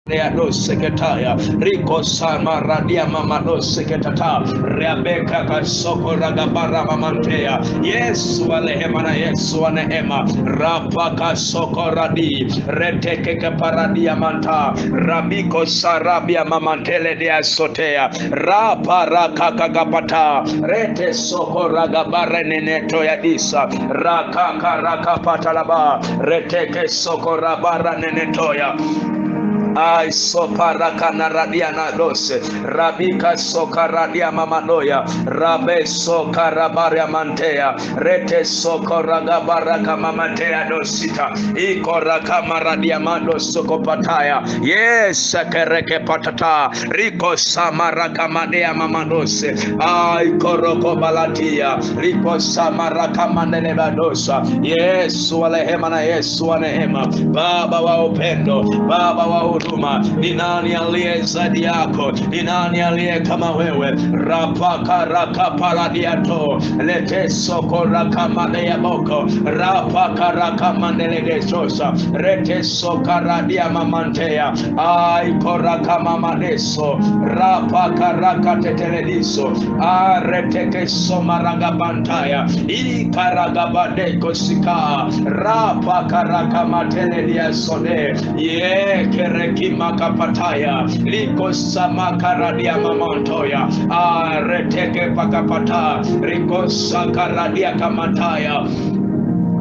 Reados seketaya Rico Sama Radia Mamados seketata Rebecca Kasoko Ragabara Mamantea Yesu alehemana Yesu aneema Rapaka Soko Radi Reteke Paradia Manta Rabiko Sarabia Mamantele de Asotea Rapa Rakaka Gapata Rete Soko Ragabara Neneto ya Isa Rakaka Rakapatalaba Reteke Soko Rabara Nenetoya Ai soparakana radiana dose rabika sokaradia mamanoya rabe sokarabaria mantea rete sokoragabaraka mamatea dosita ikoraka maradia mando sokopataya yes kereke patata riko samaraka madea mamandose ai koroko balatia riko samaraka mandele badosa Yesu walehema na Yesu wanehema Baba wa upendo Baba wa ni nani aliye zaidi yako? Ni nani aliye kama wewe? Rapaka rakapaladiato lete soko rakamade boko rapaka rakamandelegesosa rete soka radia mamantea ai koraka mamadeso rapaka rakatetelediso areteke somaragabantaya ikaragabadeko sika rapaka rakamateledia sode Kimakapataya liko samakaradia mamantoya areteke pakapata riko sakaradia kamataya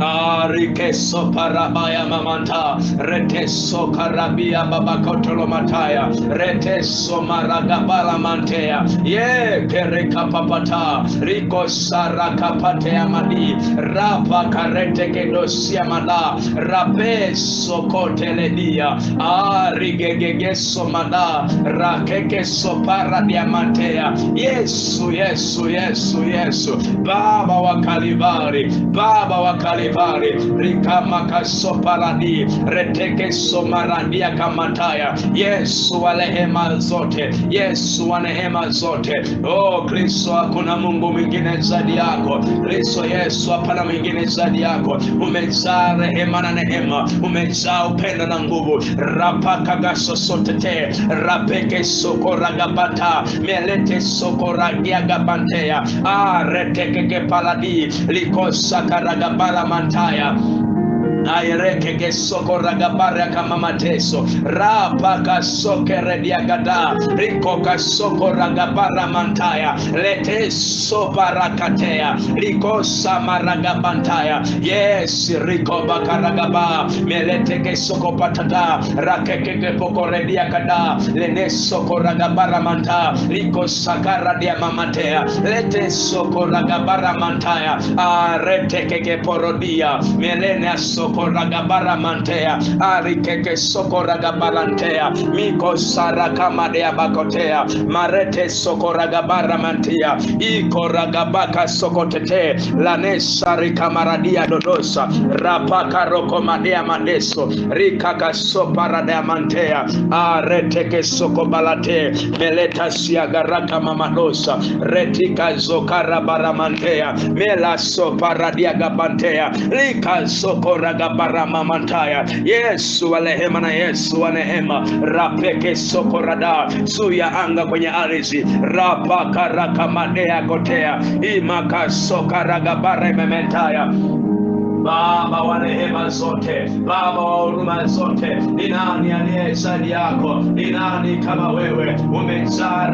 Arikeso parabaya mamanta reteso karabia babakotolo mataya reteso maragabala mantea ye kereka papata riko saraka patea madi rapa karete kedosia mada rapeso koteledia arigegegeso mada rakekeso paradia mantea Yesu Yesu Yesu Yesu Baba wa Kalivari Baba wa Kalivari rikama kasoparadi reteke somaradia kamataya Yesu walehema zote Yesu wanehema zote oh Kristo hakuna Mungu mwingine zaidi yako Kristo Yesu hapana mwingine zaidi yako umezaa rehema na neema umezaa upendo na nguvu rapaka gasosotete rapeke sokoragabata melete sokoragiagabantea reteke paladi likosakaragabala mantaya Aireke gesoko ragabara kama mateso rapa kasoke rediagada riko kasoko ragabara mantaya lete sobarakatea riko samaragabantaya yes riko bakaragaba melete gesoko patata rakeke poko rediagada lene soko ragabara manta riko sakara dia mamatea lete soko ragabara mantaya areteke porodia melene soko Ragabara mantea arikeke soko ragabarantea miko sarakama dea bakotea marete soko ragabara mantea iko ragabaka soko tete lanesa rikamaradia dodosa rapaka roko madea madeso rikaka sopara dea mantea areteke soko balate meleta siagaraka mamadosa retika zokara baramantea mela sopara dia gabantea rika soko Baramamantaya Yesu alehema na Yesu anehema rapeke sokorada suya anga kwenye ardhi rapaka rakamadea gotea imaka sokaragabara mementaya Baba wa rehema zote Baba wa huruma zote ni nani aliye zaidi yako ni nani kama wewe umezaa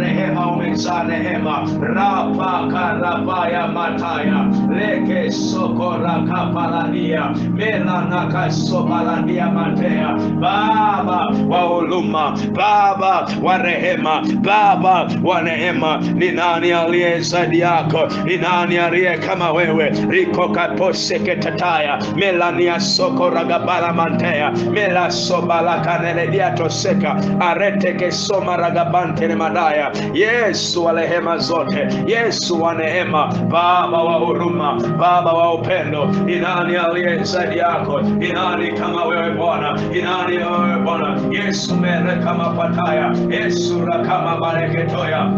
rehema rapa karabaya mataya leke sokora kapaladia mela nakasobaladia matea Baba wa huruma Baba wa rehema Baba wa neema ni nani aliye zaidi yako ni nani aliye kama wewe riko kaposeke tata melania soko ragabara mantea mela sobala kaneledia toseka areteke soma ragabante ne madaya Yesu wa rehema zote Yesu wa neema Baba wa huruma Baba wa upendo ni nani aliye zaidi yako ni nani kama wewe Bwana ni nani wewe Bwana Yesu mere kama pataya Yesu rakama bareketoya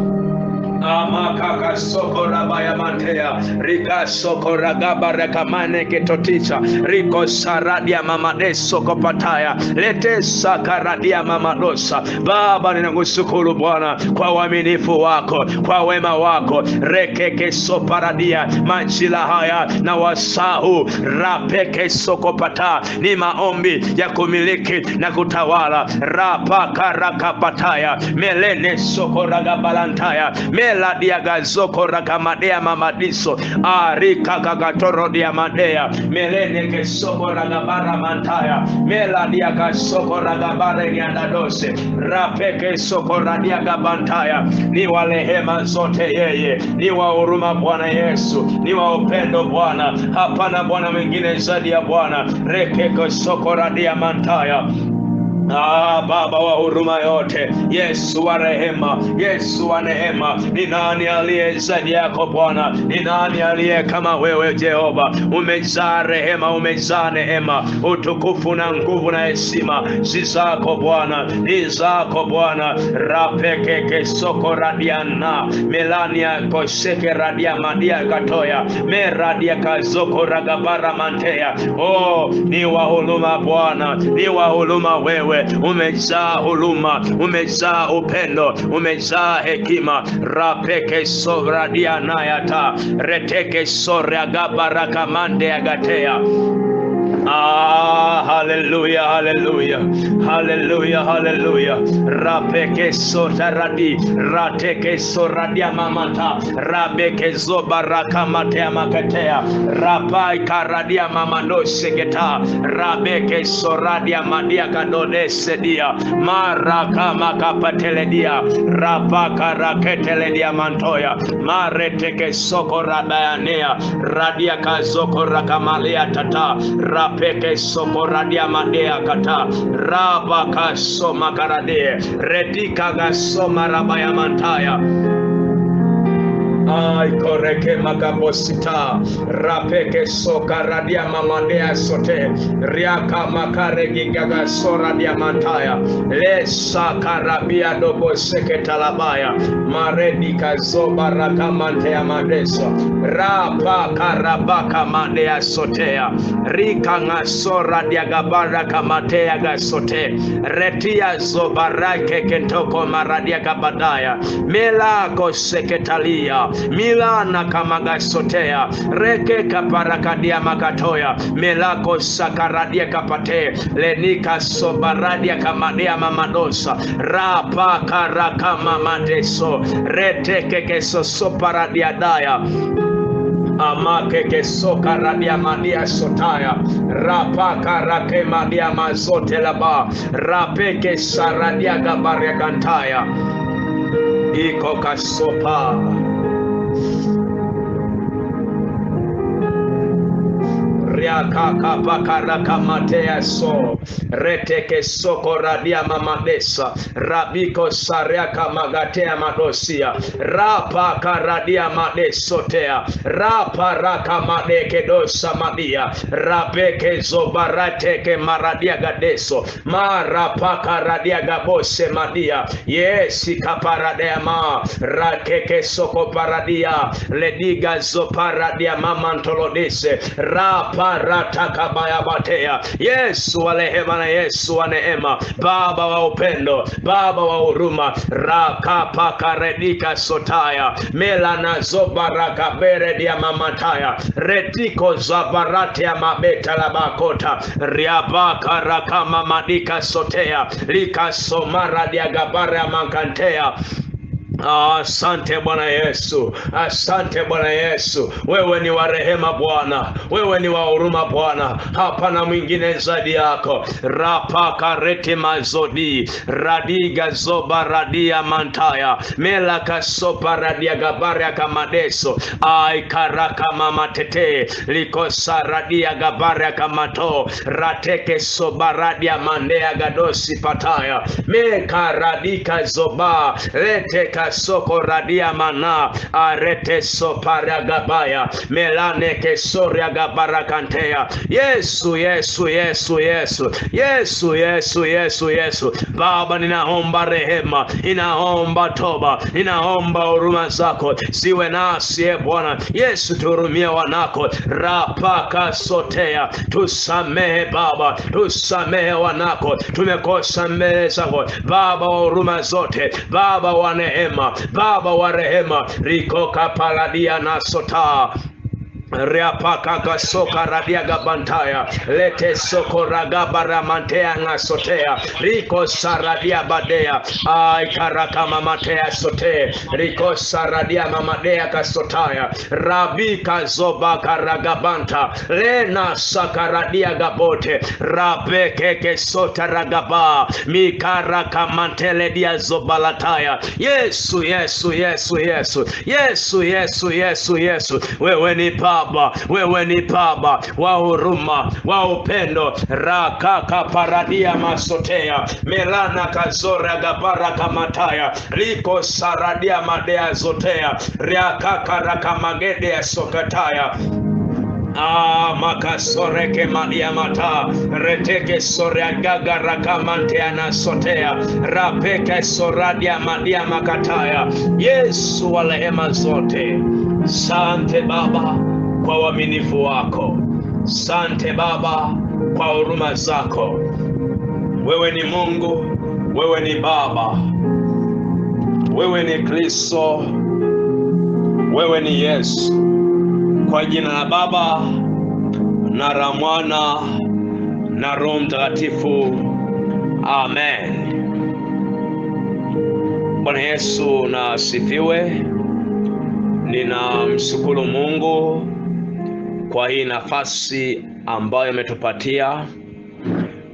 Amakaka sokora baya mantea rika sokora gabara kamane ketoticha riko saradia mamade sokopataya lete sakaradia mamadosa. Baba, ninakushukuru Bwana kwa uaminifu wako, kwa wema wako. Rekeke soparadia majila haya na wasahu rapeke sokopata ni maombi ya kumiliki na kutawala. Rapaka rakapataya melene sokoraga balantaya meladia gazoko rakamadea mamadiso arika kagatoro dia madea melene kesoko ragabara mantaya meladia gasoko ragabare nyandadose rapeke soko radia gabantaya. Ni wa rehema zote yeye, ni wa huruma Bwana Yesu, ni wa upendo Bwana, hapana Bwana mwingine zaidi ya Bwana. Rekeke soko radia mantaya. Baba wa huruma yote, Yesu wa rehema, Yesu wa neema, ni nani aliye zaidi yako Bwana? Ni nani aliye kama wewe Jehova? Umejaa rehema, umejaa neema, utukufu na nguvu na heshima si zako Bwana, ni zako Bwana. Rapekeke soko radiana melania koseke radia madia katoya meradia kazoko ragabara mantea. Ni wa huruma Bwana, ni wa huruma wewe. Umejaa huruma, umejaa upendo, umejaa hekima. Rapeke soradia nayata reteke soria gabara kamande agatea. Hallelujah, hallelujah, hallelujah, hallelujah. Rapeke sotaradi rateke soradia mamata rabeke zobaraka matea makatea rapai karadia mamano segeta rabeke soradia madia kadone sedia maraka makapateledia rapaka raketeledia mantoya mareteke soko radayanea radia kazoko rakamalia tata rapeke soko radia madea kata raba kaso makarade redika gaso marabaya mantaya. Koreke magaposita rapeke soka radia mamadea sote riaka makare gigaga sora diamantaya lesa karabia dobo seketalabaya maredika zoba rakamantea madeso rapa karabaka madea sotea rika ngasora diagabara kamatea gasote retia zobarake kentoko maradia kabadaya melako seketalia milana kamaga sotea reke kaparakadia makatoya melako sakaradia kapate lenika sobaradia kamadea mamadosa rapa karakama madeso reteke keso soparadia daya amake kesoka radia madia sotaya rapaka rake madia mazote laba rapeke saradia gabaria kantaya iko kasopa riaka bakaraka matea so reteke soko radia mamadesa rabiko sariaka magatea madosia rapa karadia madesotea rapa raka madeke dosa madia rabeke zobarateke maradia gadeso marapa karadia gabose madia yesi kaparadea ma rakeke soko paradia lediga zoparadia mamantolodese rapa ratakabaya batea. Yesu wa rehema na Yesu wa neema, Baba wa upendo, Baba wa huruma, rakapaka redika sotaya melana zobaraka beredia mamataya retiko zabarate ya mabeta la bakota riabaka rakama madika sotea lika somara dia gabara ya mankantea. Asante Bwana Yesu, asante Bwana Yesu. Wewe ni wa rehema Bwana, wewe ni wa huruma Bwana, hapana mwingine zaidi yako. Rapaka rete mazodi radiga zoba radia mantaya melaka sopa radia gabaria kamadeso ai karaka mama tete likosa radia gabaria kamato rateke soba radia mandea gadosi pataya meka radika zoba reteka rika soko radia mana arete soparagabaya melane kesoria gabarakantea. Yesu, Yesu, Yesu, Yesu, Yesu, Yesu, Yesu, Yesu. Baba, ninaomba rehema, ninaomba toba, ninaomba huruma zako siwe nasi Bwana. Yesu, tuhurumie wanako rapaka sotea. Tusamehe Baba, tusamehe wanako, tumekosa mbele zako Baba wa huruma zote, Baba wa neema, Baba wa rehema. Riko kapaladia na sota Reapaka soka radia gabantaya lete soko ragabara mantea ngasotea riko saradia badea ai karaka mamatea sote riko saradia mamadea kasotaya rabika zoba karagabanta lena sakaradia gabote rabeke kesota ragaba mikaraka mantele dia zobalataya. Yesu, Yesu, Yesu, Yesu, Yesu, Yesu, Yesu, Yesu. Wewe ni Baba, wewe ni Baba wa huruma, wa upendo. Rakaka paradia masotea melana kazora gabara kamataya liko saradia madea zotea riakaka rakamagede ya sokataya makasoreke madia mata reteke soria gaga rakamantea na sotea rapeke soradia madia makataya. Yesu wa rehema zote, sante Baba kwa uaminifu wako, sante Baba kwa huruma zako. Wewe ni Mungu, wewe ni Baba, wewe ni Kristo, wewe ni Yesu. Kwa jina la Baba na la Mwana na Roho Mtakatifu, amen. Bwana Yesu na asifiwe. Ninamshukuru Mungu kwa hii nafasi ambayo ametupatia.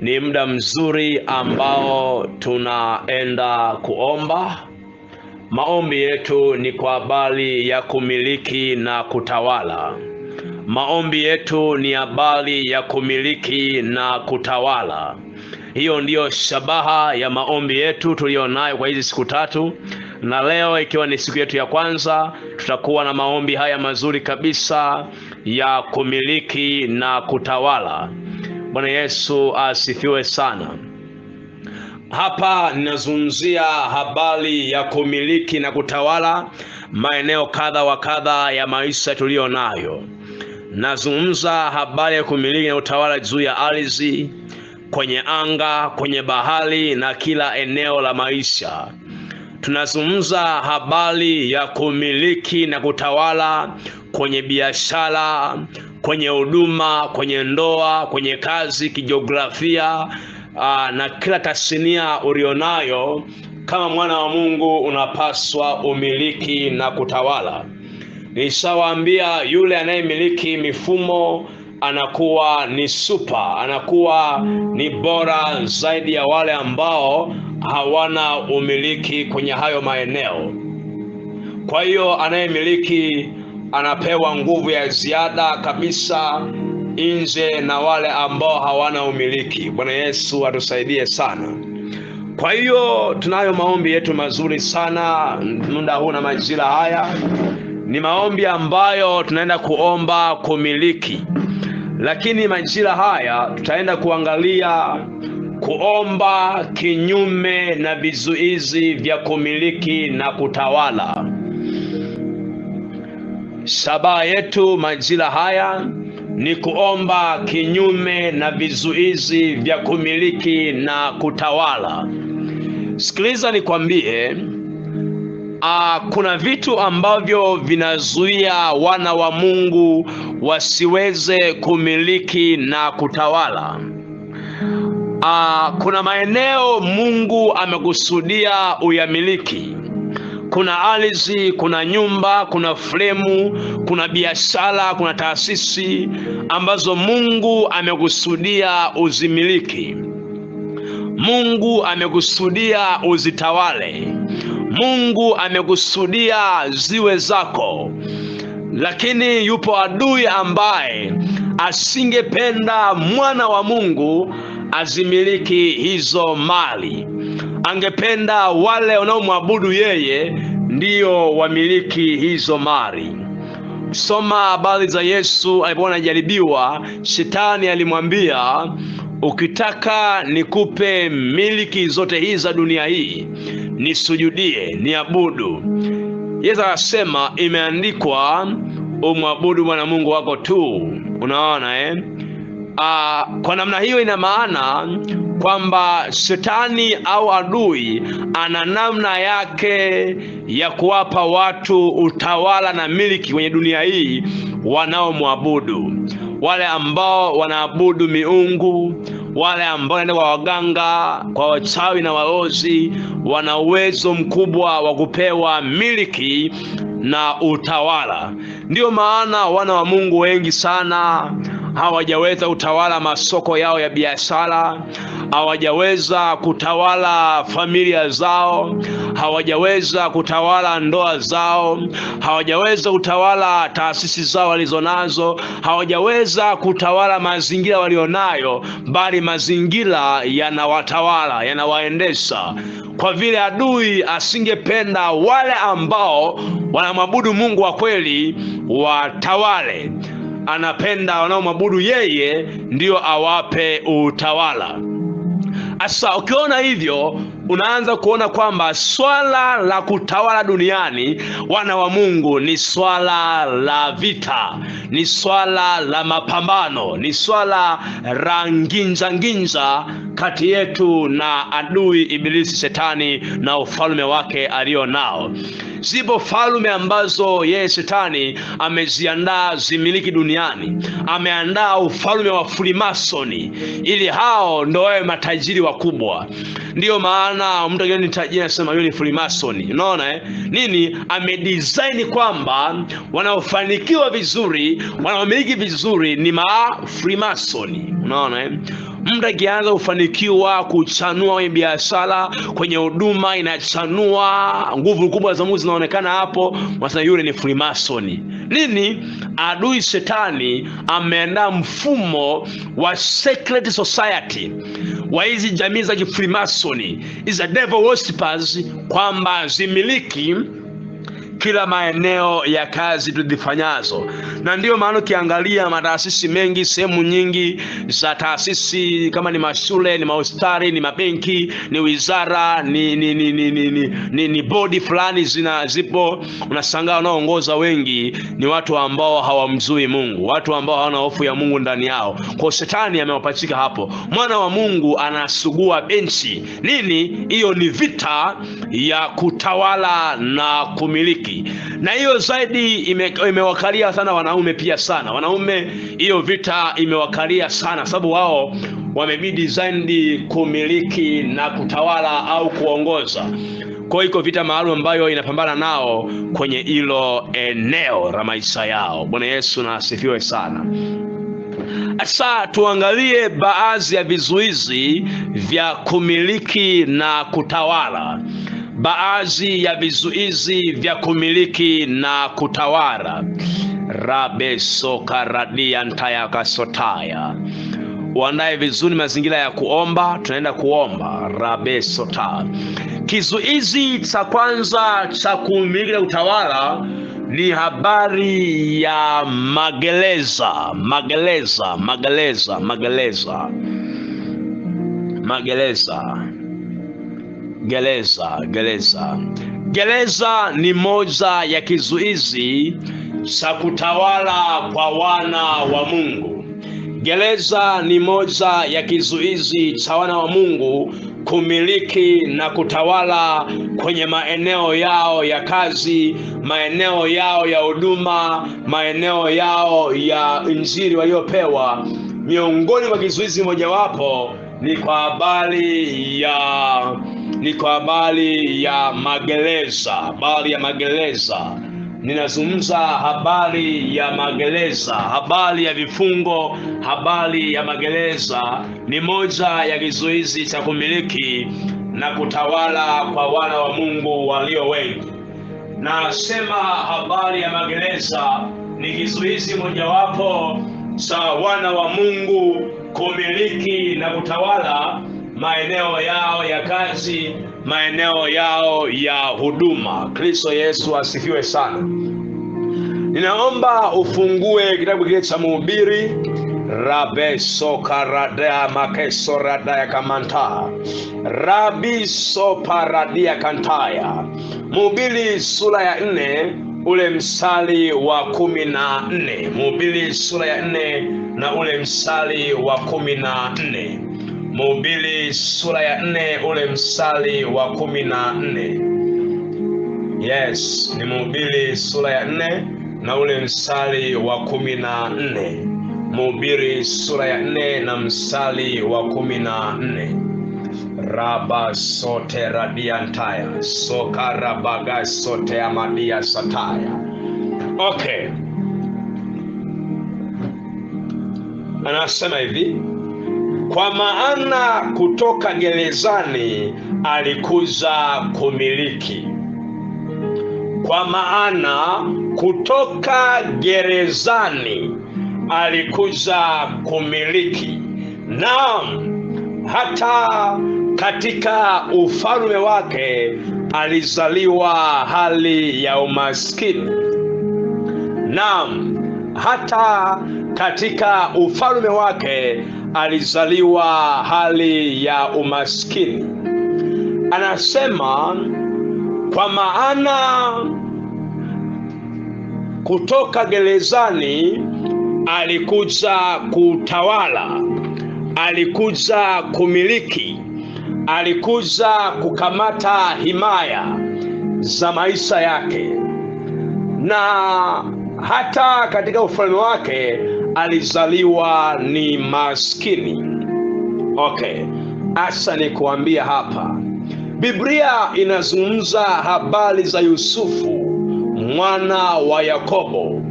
Ni muda mzuri ambao tunaenda kuomba. Maombi yetu ni kwa habari ya kumiliki na kutawala. Maombi yetu ni habari ya kumiliki na kutawala. Hiyo ndiyo shabaha ya maombi yetu tulionayo kwa hizi siku tatu. Na leo ikiwa ni siku yetu ya kwanza, tutakuwa na maombi haya mazuri kabisa ya kumiliki na kutawala. Bwana Yesu asifiwe sana. Hapa ninazungumzia habari ya kumiliki na kutawala maeneo kadha wa kadha ya maisha tulionayo. Nazungumza habari ya kumiliki na kutawala juu ya ardhi, kwenye anga, kwenye bahari na kila eneo la maisha. Tunazungumza habari ya kumiliki na kutawala kwenye biashara, kwenye huduma, kwenye ndoa, kwenye kazi, kijiografia, na kila tasnia ulionayo. Kama mwana wa Mungu unapaswa umiliki na kutawala. Nishawaambia yule anayemiliki mifumo anakuwa ni super, anakuwa ni bora zaidi ya wale ambao hawana umiliki kwenye hayo maeneo. Kwa hiyo anayemiliki anapewa nguvu ya ziada kabisa nje na wale ambao hawana umiliki. Bwana Yesu atusaidie sana. Kwa hiyo tunayo maombi yetu mazuri sana muda huu na majira haya. Ni maombi ambayo tunaenda kuomba kumiliki. Lakini majira haya tutaenda kuangalia kuomba kinyume na vizuizi vya kumiliki na kutawala. Shabaha yetu majira haya ni kuomba kinyume na vizuizi vya kumiliki na kutawala. Sikiliza nikwambie, kuna vitu ambavyo vinazuia wana wa Mungu wasiweze kumiliki na kutawala. Kuna maeneo Mungu amekusudia uyamiliki. Kuna ardhi, kuna nyumba, kuna fremu, kuna biashara, kuna taasisi ambazo Mungu amekusudia uzimiliki. Mungu amekusudia uzitawale. Mungu amekusudia ziwe zako. Lakini yupo adui ambaye asingependa mwana wa Mungu azimiliki hizo mali. Angependa wale wanaomwabudu yeye ndio wamiliki hizo mali. Soma habari za Yesu alipokuwa anajaribiwa. Shetani alimwambia, ukitaka nikupe miliki zote hizi za dunia hii, nisujudie, niabudu. Yesu akasema, imeandikwa, umwabudu Bwana Mungu wako tu. Unaona kwa namna hiyo ina maana kwamba shetani au adui ana namna yake ya kuwapa watu utawala na miliki kwenye dunia hii wanaomwabudu. Wale ambao wanaabudu miungu, wale ambao wanaenda kwa waganga, kwa wachawi na warozi, wana uwezo mkubwa wa kupewa miliki na utawala. Ndiyo maana wana wa Mungu wengi sana hawajaweza kutawala masoko yao ya biashara, hawajaweza kutawala familia zao, hawajaweza kutawala ndoa zao, hawajaweza kutawala taasisi zao walizonazo, hawajaweza kutawala mazingira walionayo, bali mazingira yanawatawala, yanawaendesha. Kwa vile adui asingependa wale ambao wanamwabudu Mungu wa kweli watawale, anapenda wanaomwabudu yeye ndio awape utawala. Asa ukiona hivyo, unaanza kuona kwamba swala la kutawala duniani wana wa Mungu ni swala la vita, ni swala la mapambano, ni swala la nginja kati yetu na adui Ibilisi, Shetani na ufalme wake alio nao. Zipo falme ambazo yeye Shetani ameziandaa zimiliki duniani. Ameandaa ufalme wa Freemasoni ili hao ndio wawe matajiri wakubwa. Ndiyo maana mtu akiona ni tajiri anasema yule ni Freemasoni. Unaona nini? Amedesign kwamba wanaofanikiwa vizuri, wanaomiliki vizuri ni Freemasoni. Unaona mtu akianza kufanikiwa kuchanua kwenye biashara, kwenye huduma inachanua, nguvu kubwa za Mungu zinaonekana hapo, wanasema yule ni Freemasoni. Nini? Adui Shetani ameandaa mfumo wa secret society wa hizi jamii za Freemasoni, is a devil worshippers, kwamba zimiliki kila maeneo ya kazi tuzifanyazo. Na ndiyo maana ukiangalia mataasisi mengi, sehemu nyingi za taasisi, kama ni mashule, ni mahospitali, ni mabenki, ni wizara, ni bodi fulani zipo, unashangaa wanaoongoza wengi ni watu ambao hawamjui Mungu, watu ambao hawana hofu ya Mungu ndani yao. Kwa Shetani amewapachika hapo. Mwana wa Mungu anasugua benchi. Nini? Hiyo ni vita ya kutawala na kumiliki. Na hiyo zaidi imewakalia sana wanaume pia sana. Wanaume hiyo vita imewakalia sana, sababu wao wamebidi design kumiliki na kutawala au kuongoza. Kwa hiyo vita maalum ambayo inapambana nao kwenye hilo eneo la maisha yao. Bwana Yesu na asifiwe sana. Asa tuangalie baadhi ya vizuizi vya kumiliki na kutawala. Baadhi ya vizuizi vya kumiliki na kutawala. Rabesokaradia ntaya kasotaya. Uandae vizuri mazingira ya kuomba, tunaenda kuomba. Rabesota. Kizuizi cha kwanza cha kumiliki na kutawala ni habari ya magereza. Gereza ni moja ya kizuizi cha kutawala kwa wana wa Mungu. Gereza ni moja ya kizuizi cha wana wa Mungu kumiliki na kutawala kwenye maeneo yao ya kazi, maeneo yao ya huduma, maeneo yao ya injili waliopewa. Miongoni mwa kizuizi mojawapo ni kwa habari ya magereza. Ninazungumza habari ya magereza, habari ya vifungo. Habari ya magereza ni moja ya kizuizi cha kumiliki na kutawala kwa wana wa Mungu walio wengi. Nasema habari ya magereza ni kizuizi mojawapo cha wana wa Mungu kumiliki na kutawala maeneo yao ya kazi, maeneo yao ya huduma. Kristo Yesu asifiwe sana. Ninaomba ufungue kitabu kile cha Mhubiri, Rabeso Karadea Makeso Radaya Kamanta, Rabiso Paradia Kantaya. Mhubiri sura ya 4 ule mstari wa 14. Mhubiri sura ya 4 na ule mstari wa 14. Mhubiri sura ya 4 ule mstari wa 14. Yes, ni Mhubiri sura ya 4 na ule mstari wa 14. Mhubiri sura ya 4 na mstari wa 14. Raba sote radiantaya sokarabaga sote amadia sataya. Okay, anasema hivi: kwa maana kutoka gerezani alikuja kumiliki. Kwa maana kutoka gerezani alikuja kumiliki. Naam, hata katika ufalme wake alizaliwa hali ya umaskini. Naam, hata katika ufalme wake alizaliwa hali ya umaskini. Anasema kwa maana kutoka gerezani alikuja kutawala, alikuja kumiliki, alikuja kukamata himaya za maisha yake. Na hata katika ufalme wake alizaliwa ni maskini. Okay, asa ni kuambia hapa, Biblia inazungumza habari za Yusufu mwana wa Yakobo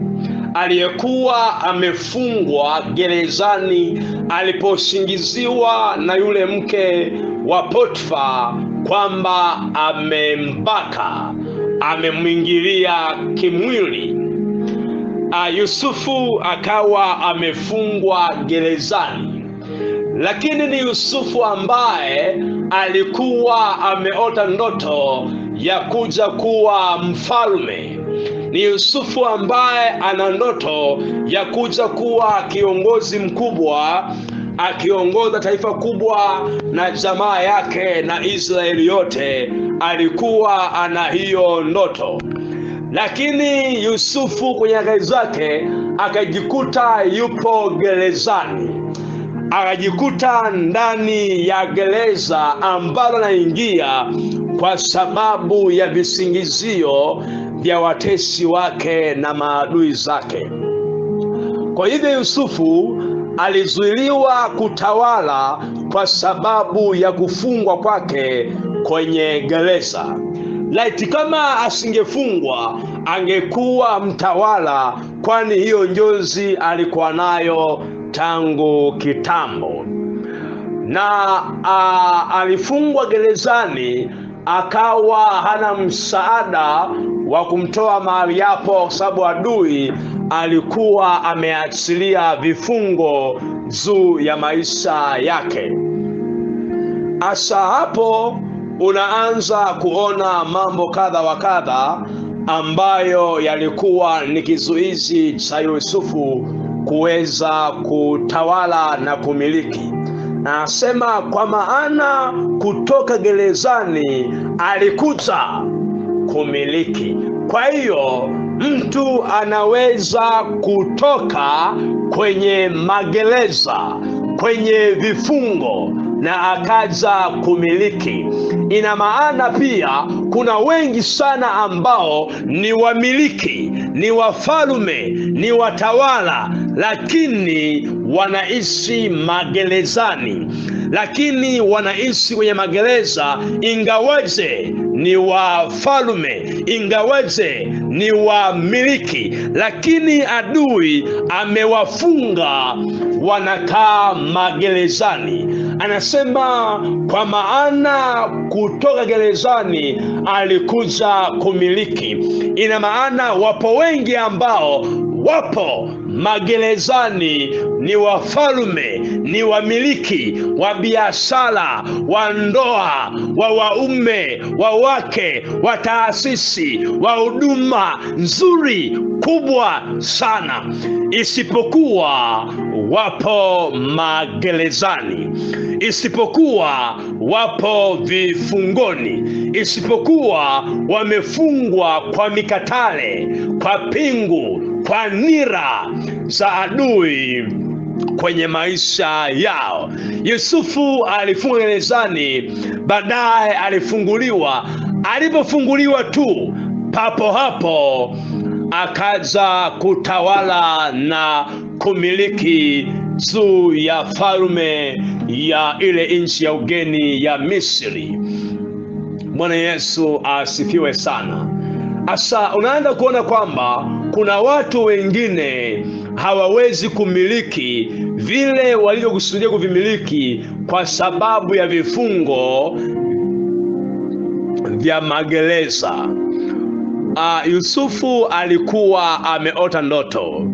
aliyekuwa amefungwa gerezani aliposingiziwa na yule mke wa Potifa kwamba amembaka, amemwingilia kimwili. Yusufu akawa amefungwa gerezani, lakini ni Yusufu ambaye alikuwa ameota ndoto ya kuja kuwa mfalme. Ni Yusufu ambaye ana ndoto ya kuja kuwa kiongozi mkubwa, akiongoza taifa kubwa na jamaa yake na Israeli yote. Alikuwa ana hiyo ndoto, lakini Yusufu kwenye akili zake akajikuta yupo gerezani, akajikuta ndani ya gereza ambalo anaingia kwa sababu ya visingizio vya watesi wake na maadui zake. Kwa hivyo Yusufu alizuiliwa kutawala kwa sababu ya kufungwa kwake kwenye gereza. Laiti kama asingefungwa angekuwa mtawala, kwani hiyo njozi alikuwa nayo tangu kitambo. Na alifungwa gerezani, akawa hana msaada wa kumtoa mahali hapo, kwa sababu adui alikuwa ameachilia vifungo juu ya maisha yake. Asa hapo unaanza kuona mambo kadha wa kadha ambayo yalikuwa ni kizuizi cha Yusufu kuweza kutawala na kumiliki. Anasema kwa maana kutoka gerezani alikuja kumiliki. Kwa hiyo mtu anaweza kutoka kwenye magereza, kwenye vifungo na akaja kumiliki. Ina maana pia kuna wengi sana ambao ni wamiliki, ni wafalme, ni watawala, lakini wanaishi magerezani, lakini wanaishi kwenye magereza ingawaje ni wafalme, ingawaje ni wamiliki, lakini adui amewafunga, wanakaa magerezani. Anasema kwa maana kutoka gerezani alikuja kumiliki. Ina maana wapo wengi ambao wapo magerezani ni wafalme, ni wamiliki wa biashara, wa ndoa, wa waume, wa wake, wa taasisi, wa huduma nzuri kubwa sana, isipokuwa wapo magerezani, isipokuwa wapo vifungoni, isipokuwa wamefungwa kwa mikatale, kwa pingu, kwa nira za adui kwenye maisha yao. Yusufu alifungwa gerezani, baadaye alifunguliwa. Alipofunguliwa tu, papo hapo akaja kutawala na kumiliki juu ya falme ya ile nchi ya ugeni ya Misri. Bwana Yesu asifiwe sana. Asa unaanza kuona kwamba kuna watu wengine hawawezi kumiliki vile walivyokusudia kuvimiliki kwa sababu ya vifungo vya magereza. Yusufu alikuwa ameota ndoto.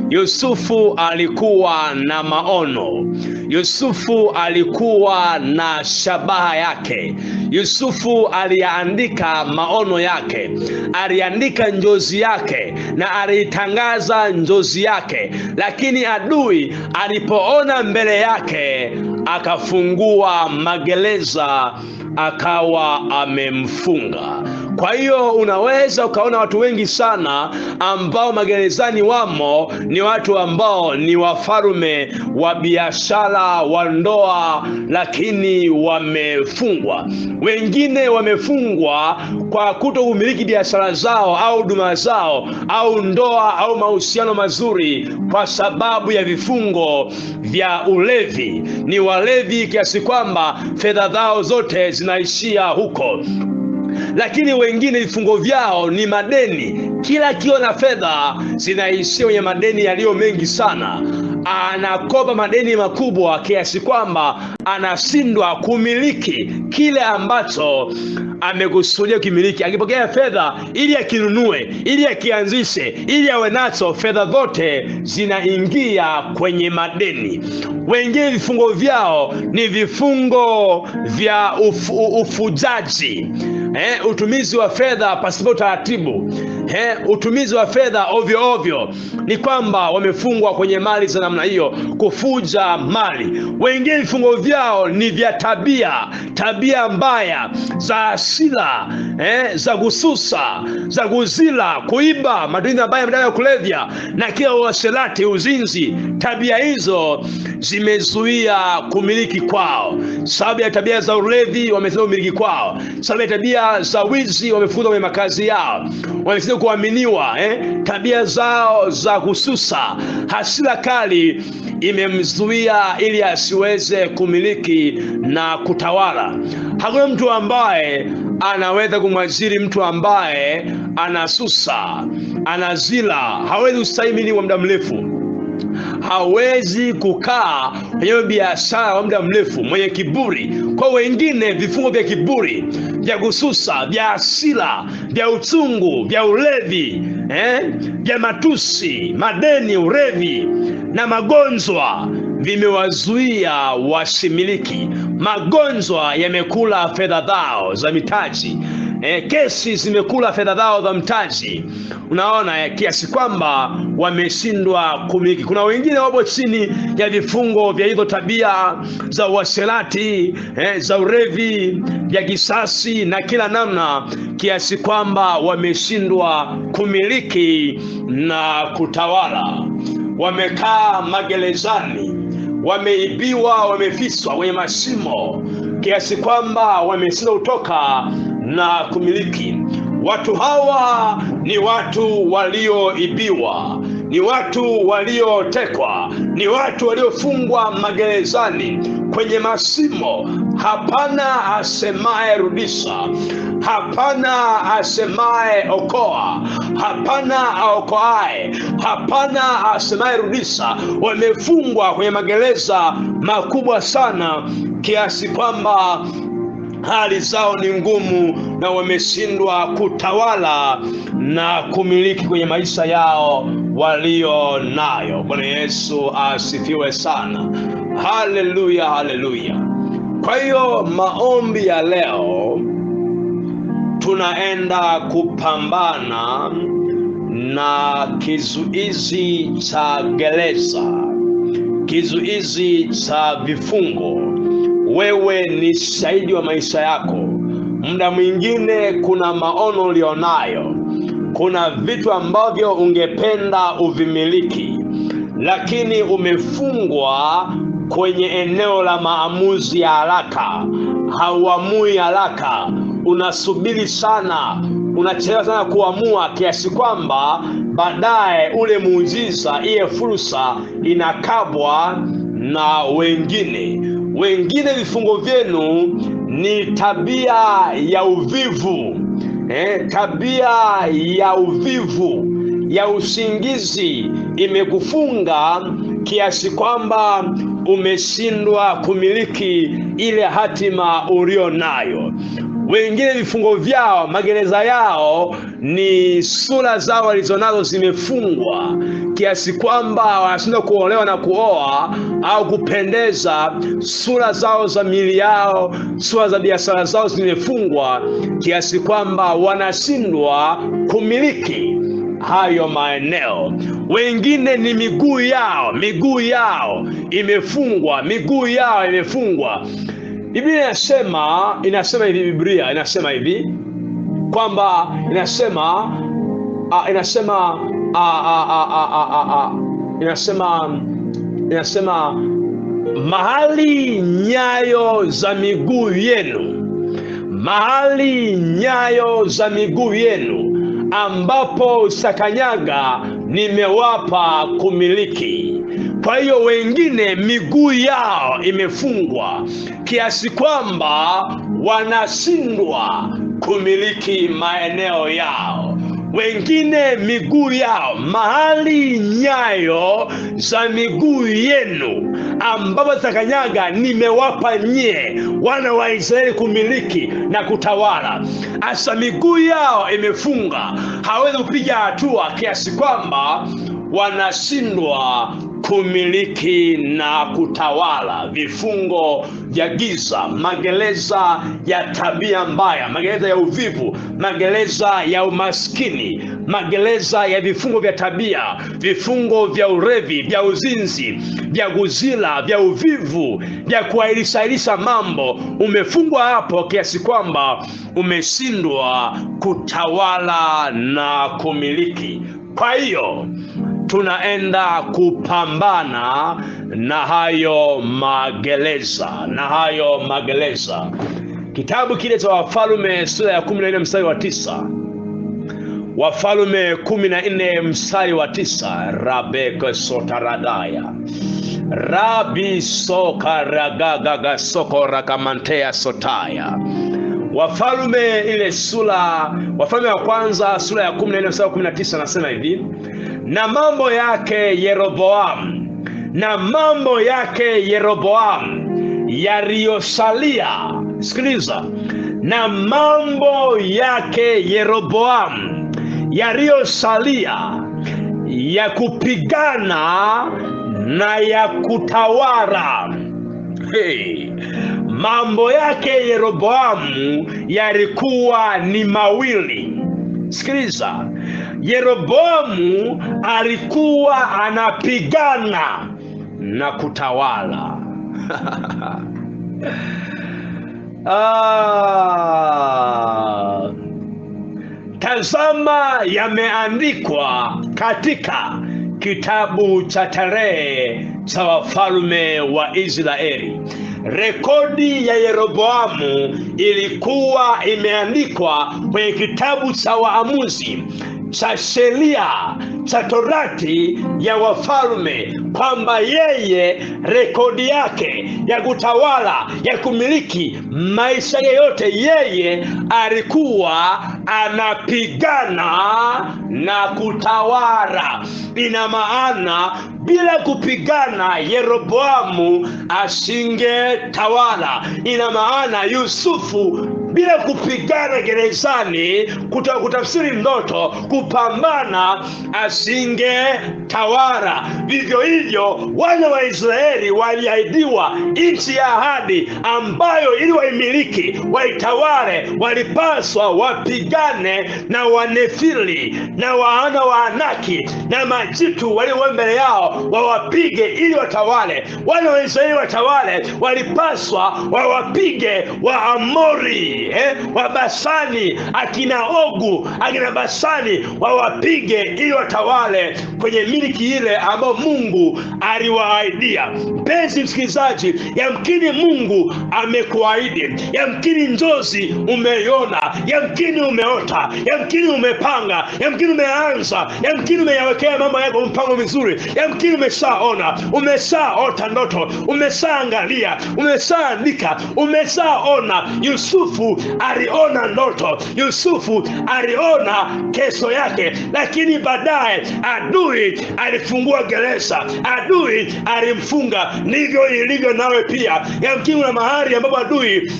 Yusufu alikuwa na maono. Yusufu alikuwa na shabaha yake. Yusufu aliandika maono yake, aliandika njozi yake na alitangaza njozi yake, lakini adui alipoona mbele yake akafungua magereza, akawa amemfunga. Kwa hiyo unaweza ukaona watu wengi sana ambao magerezani wamo ni watu ambao ni wafalme wa biashara, wa ndoa, lakini wamefungwa. Wengine wamefungwa kwa kutokumiliki biashara zao au huduma zao au ndoa au mahusiano mazuri kwa sababu ya vifungo vya ulevi. Ni walevi kiasi kwamba fedha zao zote zinaishia huko. Lakini wengine vifungo vyao ni madeni. Kila kio na fedha zinaishia kwenye madeni yaliyo mengi sana. Anakopa madeni makubwa kiasi kwamba anashindwa kumiliki kile ambacho amekusudia kumiliki. Akipokea fedha ili akinunue, ili akianzishe, ili awe nacho, fedha zote zinaingia kwenye madeni. Wengine vifungo vyao ni vifungo vya ufujaji. Utumizi wa fedha pasipo taratibu, utumizi wa fedha ovyo ovyo. Ni kwamba wamefungwa kwenye mali za namna hiyo, kufuja mali. Wengine vifungo vyao ni vya tabia mbaya, za hasira, za kususa, za kuzila, kuiba, matumizi mabaya, madawa ya kulevya na kila uasherati, uzinzi. Tabia hizo zimezuia kumiliki kwao. Sababu ya tabia za ulevi wamezuia kumiliki kwao. Sababu ya tabia za wizi wamefungwa kwenye makazi yao, wamefungwa kuaminiwa. Tabia zao za kususa, hasira kali imemzuia ili asiweze kumiliki na kutawala. Hakuna mtu ambaye anaweza kumwajiri mtu ambaye anasusa, anazila. Hawezi kustahimili kwa muda mrefu. Hawezi kukaa kwenye biashara kwa muda mrefu, mwenye kiburi. Kwa wengine vifungo vya kiburi, vya kususa, vya hasira, vya uchungu, vya ulevi, vya matusi, madeni, ulevi na magonjwa vimewazuia wasimiliki. Magonjwa yamekula fedha zao za mitaji. Kesi zimekula fedha zao za mtaji. Unaona, kiasi kwamba wameshindwa kumiliki. Kuna wengine wapo chini ya vifungo vya hizo tabia za uasherati, za ulevi, vya kisasi na kila namna, kiasi kwamba wameshindwa kumiliki na kutawala. Wamekaa magerezani, wameibiwa, wamefiswa kwenye mashimo, kiasi kwamba wameshindwa kutoka na kumiliki. Watu hawa ni watu walioibiwa, ni watu waliotekwa, ni watu waliofungwa magerezani kwenye mashimo. Hapana asemaye rudisha, hapana asemaye okoa, hapana aokoaye, hapana asemaye rudisha. Wamefungwa kwenye magereza makubwa sana kiasi kwamba hali zao ni ngumu na wameshindwa kutawala na kumiliki kwenye maisha yao walio nayo. Bwana Yesu asifiwe sana. Haleluya, haleluya. Kwa hiyo maombi ya leo, tunaenda kupambana na kizuizi cha gereza, kizuizi cha vifungo. Wewe ni shahidi wa maisha yako. Muda mwingine kuna maono ulionayo, kuna vitu ambavyo ungependa uvimiliki, lakini umefungwa kwenye eneo la maamuzi ya haraka. Hauamui haraka, unasubiri sana, unachelewa sana kuamua, kiasi kwamba baadaye ule muujiza, ile fursa inakabwa na wengine. Vifungo vyenu ni tabia ya uvivu, tabia ya uvivu, ya usingizi imekufunga kiasi kwamba umeshindwa kumiliki ile hatima ulio nayo. Wengine vifungo vyao, magereza yao ni sura zao walizonazo zimefungwa kiasi kwamba wanashindwa kuolewa na kuoa au kupendeza. Sura zao za miili yao, sura za biashara zao zimefungwa kiasi kwamba wanashindwa kumiliki hayo maeneo. Wengine ni miguu yao imefungwa, Biblia inasema hivi, Biblia inasema hivi kwamba inasema mahali nyayo za miguu yenu ambapo sakanyaga nimewapa kumiliki. Kwa hiyo wengine miguu yao imefungwa kiasi kwamba wanashindwa kumiliki maeneo yao. Wengine miguu yao, mahali nyayo za miguu yenu ambapo sakanyaga nimewapa nyie wana wa Israeli kumiliki na kutawala. Asa miguu yao imefunga, hawezi kupiga hatua kiasi kwamba wanashindwa kumiliki na kutawala. Vifungo vya giza, magereza ya tabia mbaya, magereza ya uvivu, magereza ya umaskini, magereza ya vifungo vya tabia, vifungo vya urevi, vya uzinzi, vya guzila, vya uvivu, vya kuahirisha mambo. Umefungwa hapo kiasi kwamba umeshindwa kutawala na kumiliki. Kwa hiyo tunaenda kupambana na hayo magereza. Kitabu kile cha Wafalme sura ya 14 mstari wa 9. Wafalme 14 mstari wa 9. Rabeka sotaradaya. Rabi sokaragaga sokorakamantea sotaya. Wafalme ile sura, Wafalme wa kwanza sura ya 14 mstari wa 19 nasema hivi: na mambo yake Yeroboamu yaliyosalia. Sikiliza, na mambo yake Yeroboamu yaliyosalia ya kupigana na ya kutawala. Mambo yake Yeroboamu yalikuwa ni mawili. Sikiliza, Yeroboamu alikuwa anapigana na kutawala. Tazama, yameandikwa katika kitabu cha tarehe cha wafalme wa Israeli. Rekodi ya Yeroboamu ilikuwa imeandikwa kwenye kitabu cha Waamuzi, cha sheria, cha Torati ya wafalme kwamba yeye rekodi yake ya kutawala, ya kumiliki maisha yote, yeye alikuwa anapigana na kutawala. Ina maana bila kupigana Yeroboamu asingetawala. Ina maana Yusufu bila kupigana gerezani, kutafsiri ndoto, kupambana, asingetawala. Vivyo hivyo wana wa Israeli waliahidiwa nchi ya ahadi ambayo ili waimiliki, waitawale, walipaswa wapigane na Wanefili na wana wa Anaki na majitu walio mbele yao, wawapige ili watawale. Wana wa Israeli watawale, walipaswa wawapige Waamori, wa Basani, akina Ogu, akina Basani, wawapige ili watawale kwenye miliki ile ambayo Mungu aliwaahidia. Mpenzi msikilizaji, yamkini Mungu amekuahidi, yamkini njozi umeiona, yamkini umeota, yamkini umepanga, yamkini umeanza, yamkini umeyawekea mambo yako mpango mzuri, yamkini umeshaona, umeshaota ndoto, umeshaangalia, umeshaandika, umeshaona. Yusufu aliona ndoto, Yusufu aliona kesho yake, lakini baadaye adui alifungua gereza, adui alimfunga. Ndivyo ilivyo nawe pia. Yamkini una mahali ambapo adui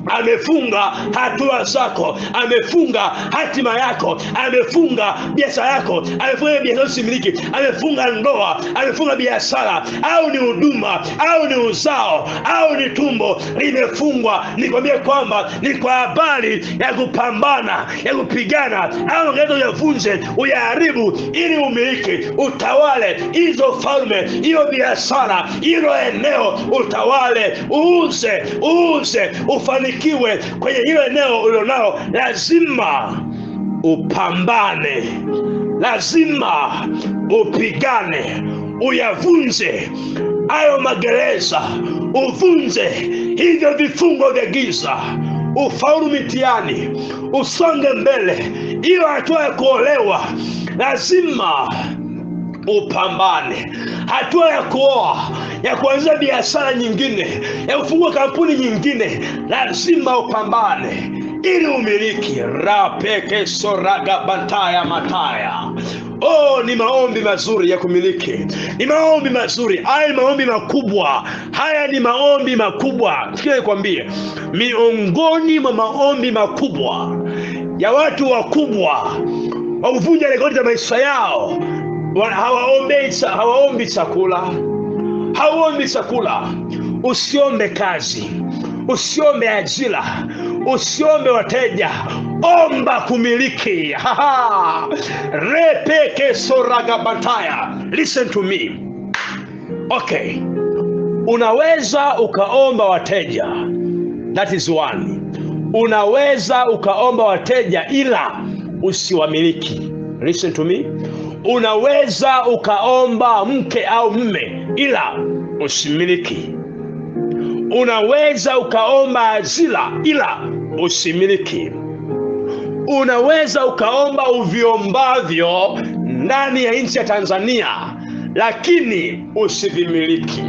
amefunga hatua zako, amefunga hatima yako, amefunga biashara yako, amefunga biashara usimiliki, amefunga ndoa, amefunga biashara, au ni huduma, au ni uzao, au ni tumbo limefungwa. Nikwambie kwamba ni kwa habari ya kupambana, ya kupigana, au ungezo uyavunje, uyaharibu, ili umiliki, utawale hizo falme, hiyo biashara, hilo eneo, utawale, uuze, ufanikiwe kwenye hilo eneo ulilonalo. Lazima upambane, lazima upigane, uyavunje hayo magereza, uvunje hivyo vifungo vya giza, ufaulu mitihani, usonge mbele. Hiyo hatua ya kuolewa lazima upambane. Hatua ya kuoa, ya kuanzia biashara nyingine, ya kufungua kampuni nyingine, lazima upambane ili umiliki. Rapeke soraga bantaya mataya. Ni maombi mazuri ya kumiliki, ni maombi mazuri. Haya ni maombi makubwa, haya ni maombi makubwa. Sikia nikwambie, miongoni mwa maombi makubwa ya watu wakubwa wa kuvunja rekodi za maisha yao, hawaombi chakula, hawaombi chakula. Usiombe kazi, usiombe ajira, usiombe wateja, omba kumiliki. Repeke soragabataya. Listen to me. Okay, unaweza ukaomba wateja, that is one. Unaweza ukaomba wateja ila usiwamiliki. Listen to me. Unaweza ukaomba mke au mme ila usimiliki. Unaweza ukaomba ajira ila usimiliki. Unaweza ukaomba uviombavyo ndani ya nchi ya Tanzania lakini usivimiliki.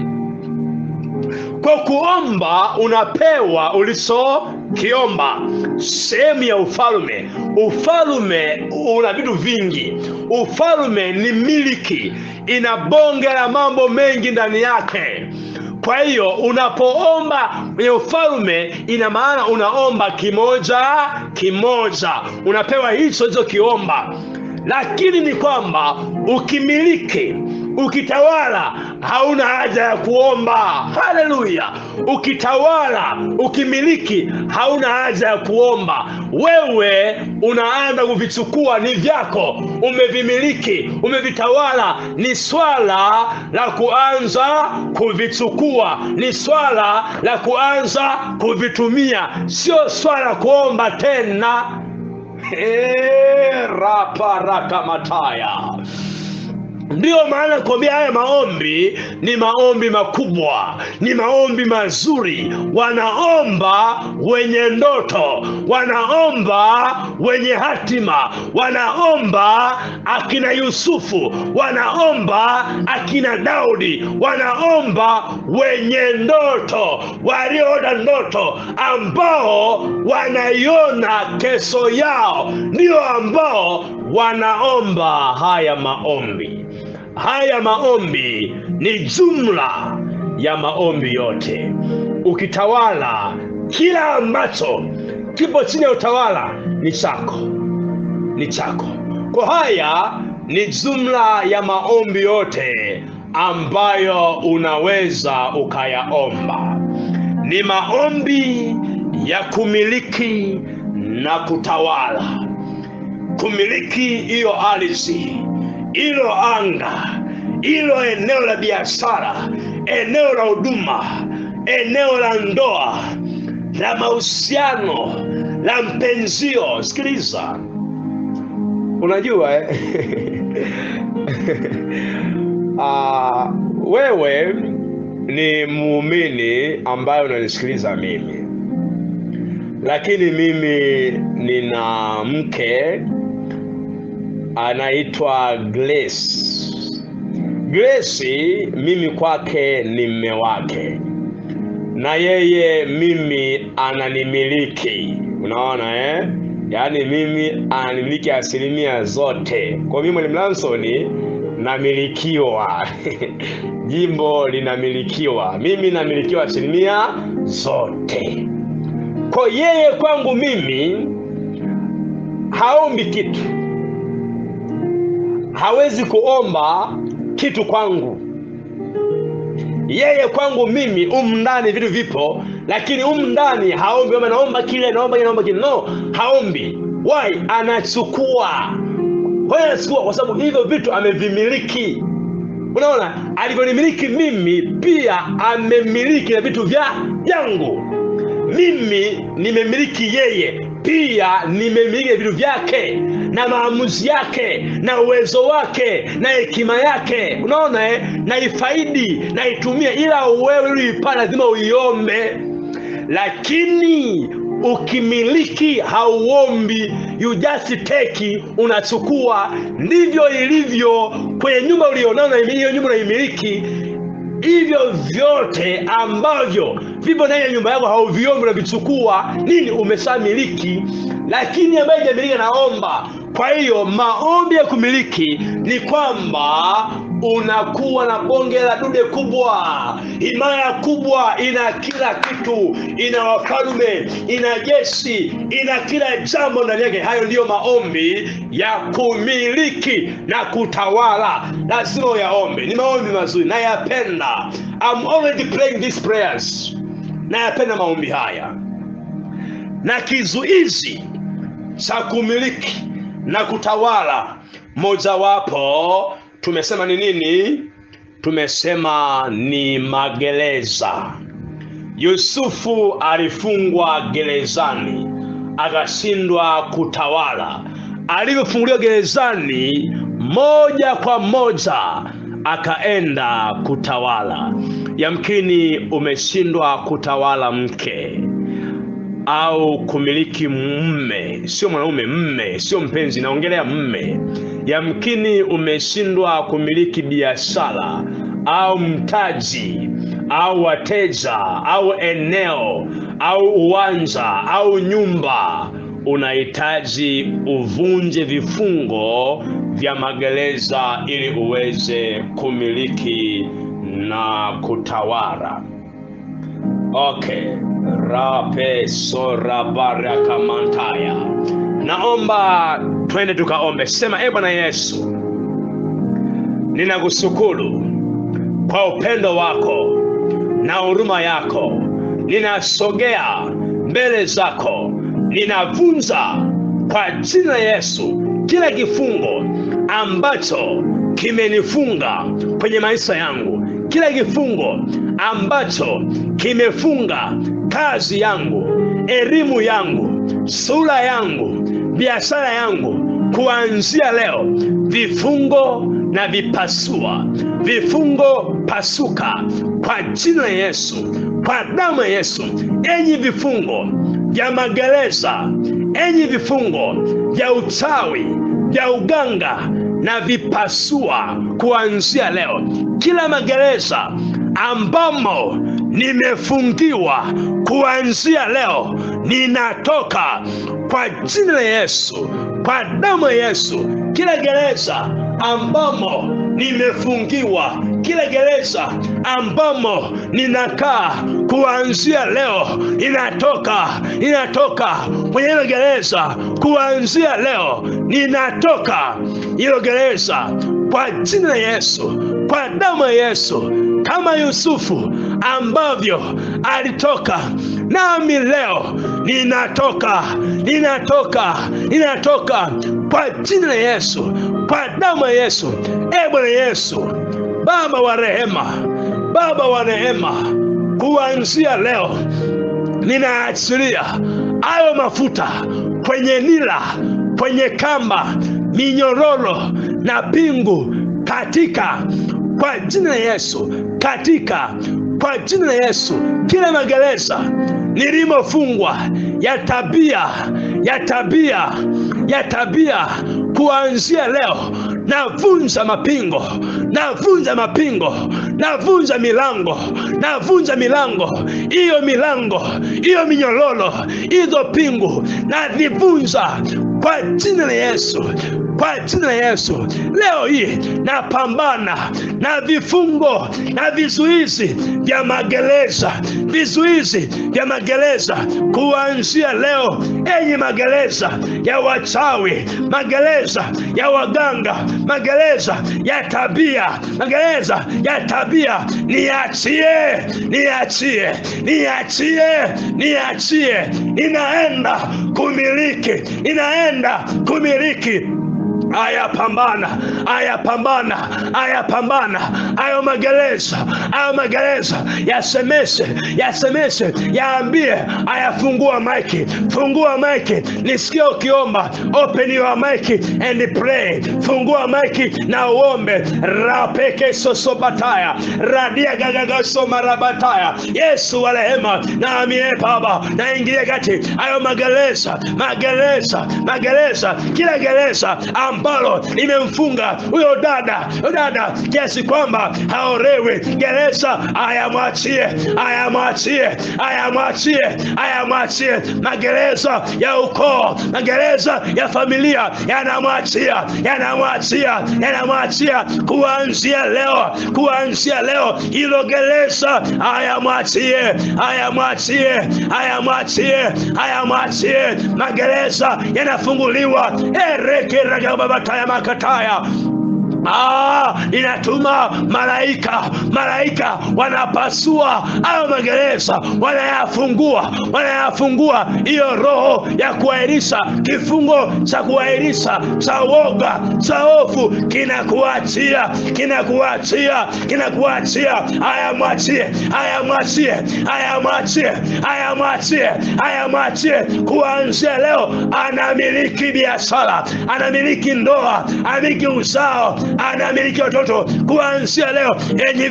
Kwa kuomba unapewa ulichokiomba, sehemu ya ufalme. Ufalme una vitu vingi. Ufalme ni miliki, ina bonge la mambo mengi ndani yake. Kwa hiyo unapoomba kwenye ufalme, ina maana unaomba kimoja kimoja, unapewa hicho kiomba. Lakini ni kwamba ukimiliki, ukitawala, hauna haja ya kuomba. Haleluya! Ukitawala, ukimiliki, hauna haja ya kuomba. Wewe unaanza kuvichukua, ni vyako, umevimiliki, umevitawala. Ni swala la kuanza kuvichukua, ni swala la kuanza kuvitumia, sio swala kuomba tena. Raparakamataya. Ndiyo maana kuambia haya maombi ni maombi makubwa, ni maombi mazuri. Wanaomba wenye ndoto, wanaomba wenye hatima, wanaomba akina Yusufu, wanaomba akina Daudi, wanaomba wenye ndoto, walioota ndoto, ambao wanaiona kesho yao, ndio ambao wanaomba haya maombi. Haya maombi ni jumla ya maombi yote. Ukitawala, kila ambacho kipo chini ya utawala ni chako, ni chako. Kwa haya ni jumla ya maombi yote ambayo unaweza ukayaomba. Ni maombi ya kumiliki na kutawala. Kumiliki hiyo ardhi, hilo anga, hilo eneo la biashara, eneo la huduma, eneo la ndoa, la mahusiano, la mpenzio. Sikiliza, unajua wewe ni muumini ambaye unanisikiliza mimi, lakini mimi nina mke anaitwa Grace. Grace mimi kwake ni mume wake, na yeye mimi ananimiliki. Unaona yaani mimi ananimiliki asilimia zote. Kwa mimi Mwalimu Lanson namilikiwa jimbo linamilikiwa, mimi namilikiwa asilimia zote. Kwa yeye kwangu mimi haombi kitu, hawezi kuomba kitu kwangu. Yeye kwangu mimi ndani vitu vipo, lakini ndani haombi kama naomba kile, naomba kile. No, haombi. Why? Anachukua. Anachukua kwa sababu hivyo vitu amevimiliki. Unaona, alivyonimiliki mimi pia amemiliki na vitu vyangu. Mimi nimemiliki yeye, pia nimemiliki vitu vyake na maamuzi yake na uwezo wake na hekima yake. Unaona naifaidi, naitumia, ila wewe uliipata lazima uiombe. Lakini ukimiliki hauombi, you just take, unachukua. Ndivyo ilivyo kwenye nyumba ulionao, hiyo nyumba unaimiliki. Hivyo vyote ambavyo vipo ndani ya nyumba yako hauviombi, unavichukua. Nini? Umeshamiliki. Lakini ambaye hajamiliki naomba. Kwa hiyo maombi ya kumiliki ni kwamba unakuwa na bonge la dude kubwa, himaya kubwa, ina kila kitu, ina wafalme, ina jeshi, ina kila jambo ndani yake. Hayo ndiyo maombi ya kumiliki na kutawala. Lazima uyaombe. Ni maombi mazuri, nayapenda. I'm already praying these prayers. Nayapenda maombi haya. Na kizuizi cha kumiliki na kutawala mojawapo tumesema ni nini? Tumesema ni magereza. Yusufu alifungwa gerezani, akashindwa kutawala. Alivyofunguliwa gerezani, moja kwa moja akaenda kutawala. Yamkini umeshindwa kutawala mke au kumiliki mume, sio mwanaume, mume, sio mpenzi, naongelea mume. Yamkini umeshindwa kumiliki biashara au mtaji au wateja au eneo au uwanja au nyumba. Unahitaji uvunje vifungo vya magereza ili uweze kumiliki na kutawala. Okay, rape sora baraka mantaya. Naomba twende tukaombe. Sema, Bwana Yesu, ninakushukuru kwa upendo wako na huruma yako. Ninasogea mbele zako, ninavunja kwa jina la Yesu kila kifungo ambacho kimenifunga kwenye maisha yangu, kila kifungo ambacho kimefunga kazi yangu, elimu yangu, sura yangu, biashara yangu. Kuanzia leo vifungo na vipasua. Vifungo pasuka kwa jina la Yesu, kwa damu ya Yesu. Enyi vifungo vya magereza, enyi vifungo vya uchawi, vya uganga, na vipasua kuanzia leo. Kila magereza ambamo nimefungiwa kuanzia leo, ninatoka kwa jina la Yesu, kwa damu ya Yesu. Kila gereza ambamo nimefungiwa, kila gereza ambamo ninakaa kuanzia leo, ninatoka kwenye hilo gereza kuanzia leo, ninatoka hilo gereza kwa jina la Yesu, kwa damu ya Yesu. Kama Yusufu ambavyo alitoka, nami leo ninatoka kwa jina la Yesu, kwa damu ya Yesu. Bwana Yesu, Baba wa rehema, Baba wa neema, kuanzia leo ninaachilia hayo mafuta kwenye nila, kwenye kamba, minyororo na pingu, kwa jina la Yesu, kwa jina la Yesu. Kila magereza nilimofungwa ya tabia kuanzia leo, navunja mapingo, navunja milango, hiyo minyororo, hizo pingu nazivunja kwa jina la Yesu, kwa jina la Yesu. Leo hii napambana na vifungo na vizuizi vya magereza, kuanzia leo. Enyi magereza ya wachawi, magereza ya waganga, magereza ya tabia, niachie. Ninaenda kumiliki. Aya pambana. Ayo magereza yasemeshe, yaambie. Aya, fungua maiki, nisikie ukiomba. Open your mic and pray. Fungua maiki na uombe. Rapeke sosobataya, radia gagaga marabataya. Yesu wa rehema, na amie Baba, na ingilie kati ayo magereza, kila gereza ambalo imemfunga huyo dada kiasi kwamba haorewi. Gereza ayamwachie. Magereza ya ukoo, magereza ya familia yanamwachia kuanzia leo. Hilo gereza ayamwachie. Magereza yanafunguliwa. Babataya makataya. Ninatuma malaika wanapasua hayo magereza, wanayafungua hiyo roho ya kuahirisha, kifungo cha kuahirisha, cha woga, cha hofu, kinakuachia. Ayamwachie. Kuanzia leo anamiliki biashara, anamiliki ndoa, anamiliki uzao, anamiliki watoto. Kuanzia leo, enyi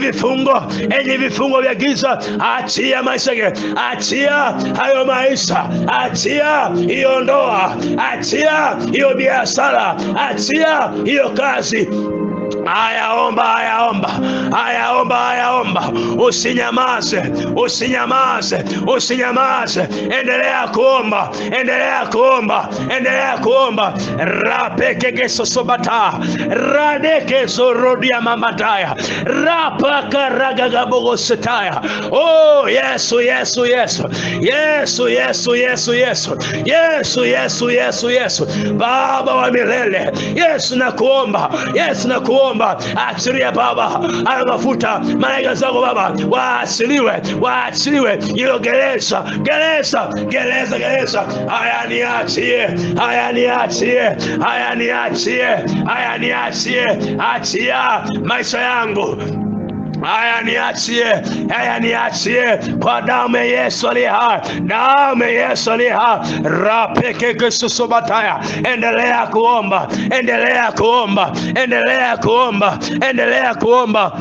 vifungo vya giza, achia maisha yake, achia hayo maisha, achia hiyo ndoa, achia hiyo biashara, achia hiyo kazi. Ayaomba. Usinyamaze. Endelea kuomba. Rapeke sosobata, radeke sorodia mamataya, rapaka ragagabogosetaya. Oh, Yesu. Baba wa milele, Yesu nakuomba. Achilia Baba hayo mafuta, malaika zako Baba, waachiliwe hilo gereza. Haya niachie. Achia maisha yangu, haya niachie kwa damu ya Yesu aliye hai, damu ya Yesu aliye hai. Rapeke kususubataya. Endelea kuomba, endelea kuomba, endelea kuomba, endelea kuomba.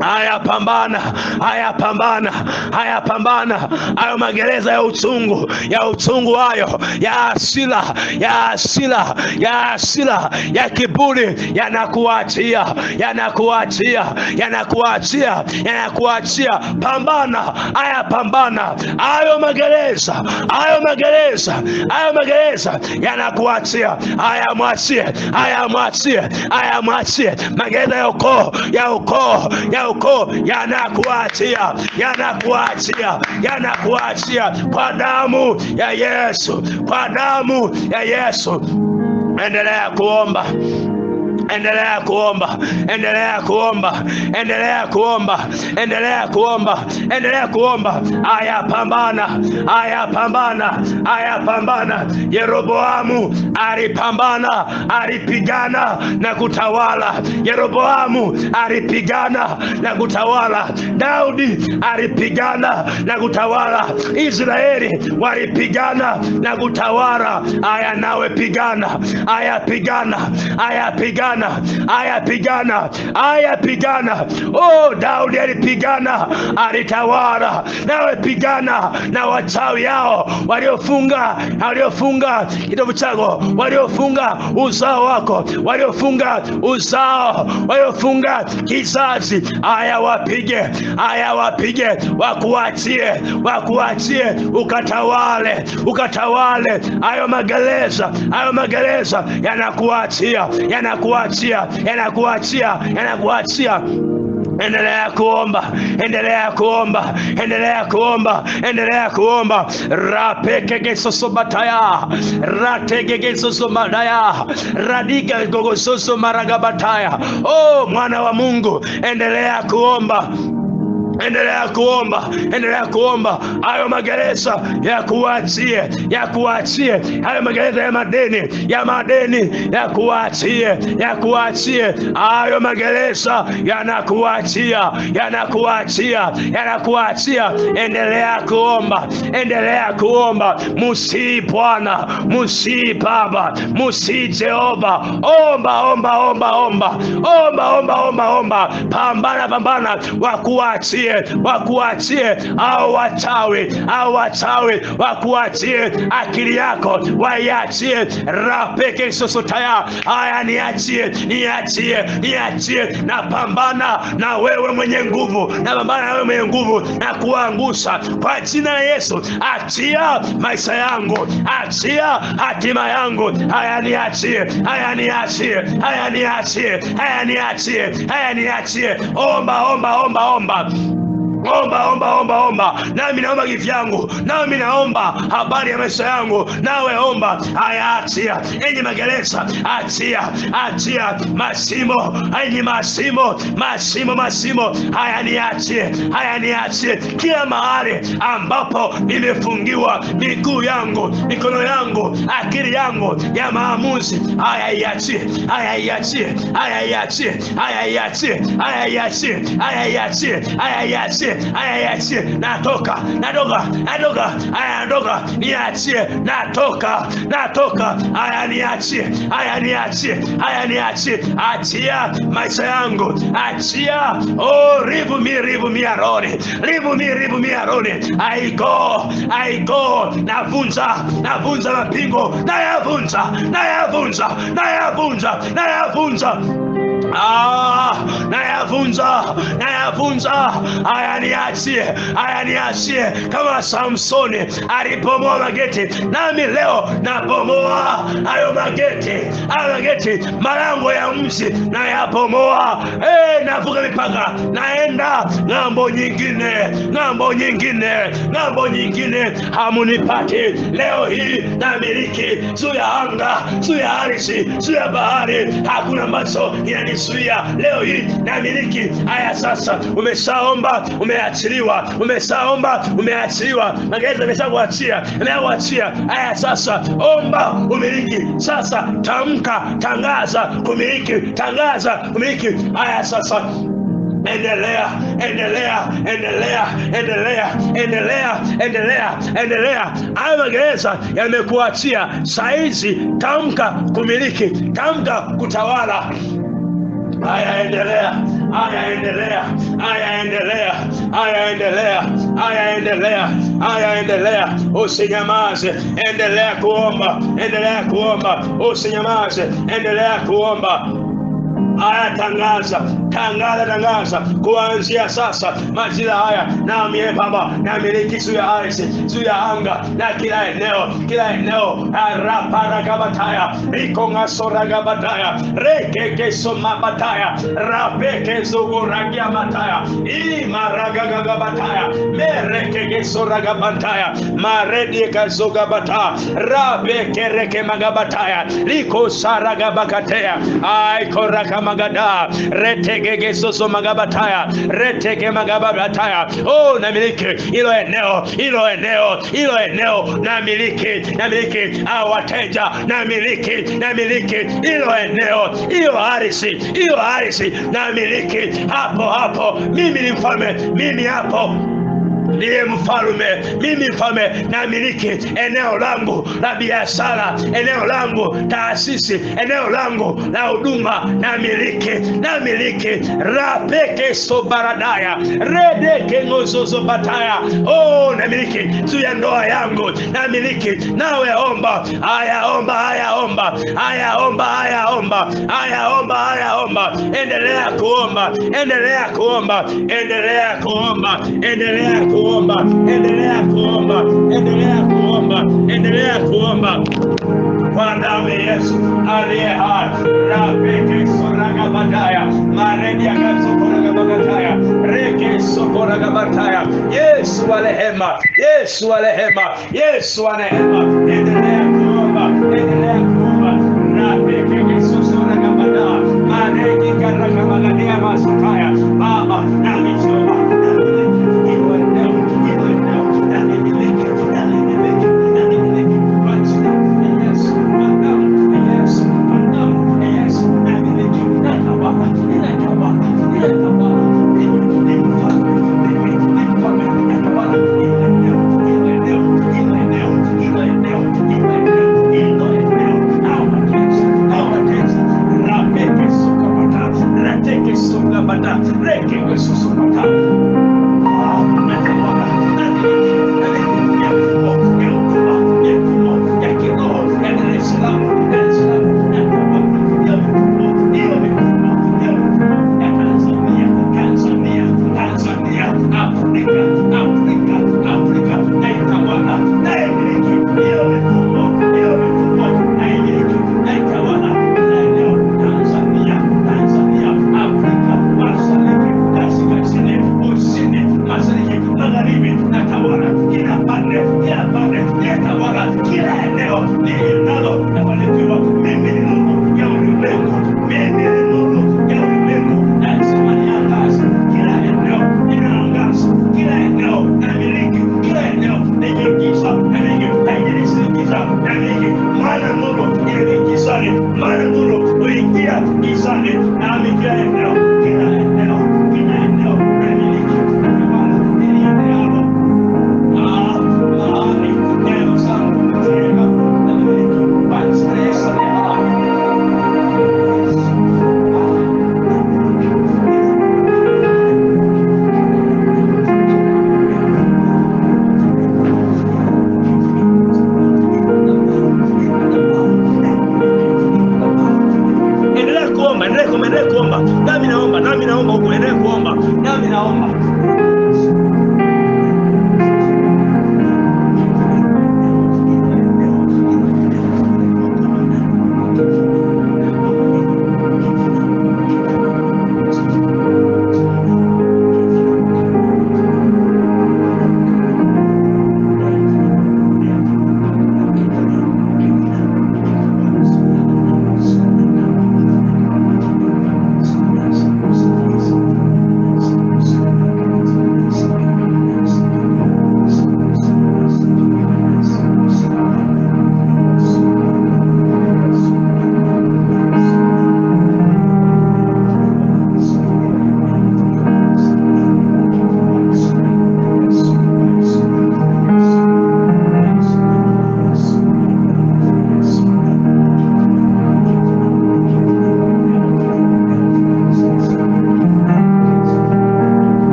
Haya pambana, haya pambana, haya pambana. Hayo magereza ya uchungu hayo, ya hasira, ya hasira, ya hasira, ya kiburi, yanakuachia, yanakuachia, yanakuachia, yanakuachia. Pambana, haya pambana. Hayo magereza, hayo magereza, hayo magereza yanakuachia. Haya mwachie, haya mwachie, haya mwachie. Magereza ya ukoo, ya ukoo, ya ukoo yanakuachia, yanakuachia, yanakuachia kwa damu ya Yesu, kwa damu ya Yesu. Endelea kuomba, endelea kuomba, endelea kuomba, endelea kuomba, endelea kuomba, endelea kuomba. Aya pambana, aya pambana, aya pambana. Yeroboamu alipambana, alipigana na kutawala. Yeroboamu alipigana na kutawala. Daudi alipigana na kutawala. Israeli walipigana na kutawala. Aya nawe pigana, aya pigana, aya pigana, aya pigana, aya pigana. Oh, Daudi alipigana, alitawala. Nawe pigana na wachawi yao waliofunga, waliofunga kitovu chako, waliofunga uzao wako, waliofunga uzao, waliofunga kizazi. Aya wapige, aya wapige, wakuachie, wakuachie, ukatawale, ukatawale. Hayo magereza, hayo magereza yanakuachia, yanakuachia, yanakuachia, yanakuachia. Endelea kuomba, endelea kuomba, endelea kuomba, endelea kuomba. Rapekegesosobataya, rategegesosomadaya, radiga gogososo maragabataya. Oh, mwana wa Mungu, endelea kuomba, endelea kuomba, endelea kuomba. Hayo magereza ya kuachie, ya kuachie. Hayo magereza ya madeni, ya madeni ya kuachie, ya kuachie. Hayo magereza yanakuachia, yanakuachia, yanakuachia. Endelea kuomba, endelea kuomba. Musi Bwana, musi Baba, musi Jehova. Omba, omba, omba, omba, omba, omba, omba, omba. Pambana, pambana, wakuachie, wakuachie au wachawi, au wachawi wakuachie. Akili yako waiachie. Rapeke sosotaya. Haya niachie, niachie, niachie. Na pambana na wewe mwenye nguvu, na pambana na wewe mwenye nguvu na kuangusha kwa jina la Yesu. Achia maisha yangu, achia hatima yangu. Haya niachie, haya niachie, haya niachie, haya niachie, haya niachie. Omba, omba, omba, omba. Omba, omba, omba, omba. Nami naomba gift yangu, nami naomba habari ya maisha yangu. Nawe omba. Haya, achia enyi magereza, achia, achia masimo, enyi masimo, masimo, masimo. Haya niachie, haya niachie. Kila mahali ambapo nimefungiwa miguu yangu, mikono yangu, akili yangu ya maamuzi, haya iachie, haya iachie, haya iachie, haya iachie, haya iachie, haya iachie, haya iachie. Aya niachie, natoka, natoka, natoka, aya natoka, niachie, natoka, natoka. Aya niachie, aya niachie, aya niachie. Achia maisha yangu, achia. Oh, rivu mi aroni, rivu mi aroni. I go, navunja, navunja mapingo, nayavunja, nayavunja, nayavunja, nayavunja. Nayavunja, nayavunja. Aya niachie, aya niachie. Kama Samsoni alipomoa mageti, nami leo napomoa hayo mageti, hayo mageti, malango ya mji nayapomoa. Navuka mipaka, naenda ng'ambo nyingine, ng'ambo nyingine, ng'ambo nyingine. Hamunipati leo hii. Namiliki juu ya anga, juu ya ardhi, juu ya bahari. Hakuna ambacho inanizuia leo hii. Namiliki. Haya sasa, umeshaomba, umeachiliwa, umeshaomba, umeachiliwa. Magereza yameshakuachia, yamekuachia. Haya sasa, omba umiliki. Sasa tamka, tangaza kumiliki, tangaza kumiliki. Haya sasa, Endelea, endelea, endelea, endelea, endelea, endelea, endelea. Haya magereza yamekuachia saizi, tamka kumiliki, tamka kutawala. Haya endelea, haya endelea, haya endelea, haya endelea, haya endelea, haya endelea. Usinyamaze, endelea kuomba, endelea kuomba, usinyamaze, endelea kuomba. Haya tangaza, tangaza, tangaza kuanzia sasa majira haya, na mie Baba na miliki juu ya ardhi, juu ya anga na kila eneo, kila eneo. Araparagabataya rikongasoragabataya rekekesomabataya rapekezogoragiamataya imaragagabataya merekekesoragabataya marediekazogabataya rabekerekemagabataya likosaragabakatea aikoraka magada retege soso magabataya retege magabataya. Oh, na miliki ilo eneo, ilo eneo, ilo eneo, na miliki wateja, na miliki ilo eneo, ilo ardhi, na miliki hapo. Mimi ni mfalme, mimi hapo ndiye mfalme, mimi mfalme, na miliki eneo langu la biashara, eneo langu taasisi, eneo langu la huduma, na miliki rapeke sobaradaya redeke ngozozo bataya. Oh, na miliki juu ya ndoa yangu, na miliki. Nawe omba, haya omba, endelea kuomba, endelea kuomba, endelea kuomba, endelea kuomba, endelea kuomba, endelea kuomba, endelea kuomba kwa damu ya Yesu aliye hai. Rabeke soraga bataya maredia kasokoraga bagataya reke sokoraga bataya. Yesu wa rehema, Yesu wa rehema, Yesu wa rehema. Endelea kuomba, endelea kuomba. Rabeke sokoraga bataya maredia karaga bagadia masukaya. Baba na michoma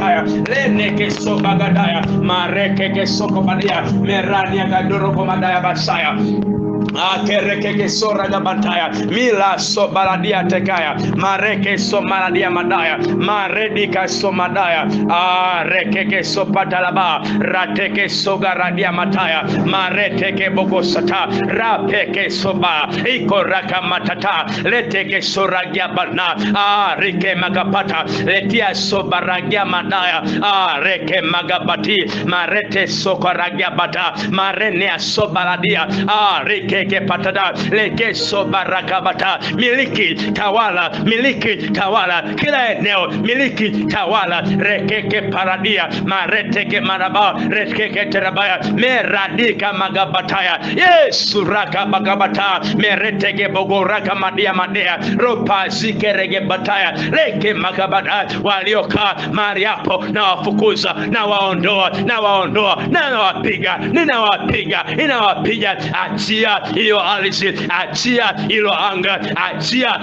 bataya lene keso bagadaya mareke keso komadia merania gadoro komadaya basaya akereke sora gabataya mila so baladia tekaya mareke so maladia madaya maredika so madaya rekeke so patalaba rateke so garadia mataya mareteke bogosata rapeke so ba ikoraka matata leteke so ragia bana rike magapata letia so baragia madaya reke magabati marete so karagia bata marenia so baladia rike patada leke so barakabata miliki tawala kila eneo miliki tawala rekeke paradia mareteke maraba rekeke terabaya meradika magabataya Yesu raka bagabata mereteke bogoraka madia ropa zikerege bataya leke magabata walioka mariapo na wafukuza na waondoa ninawapiga achia hiyo ardhi, achia hilo anga, achia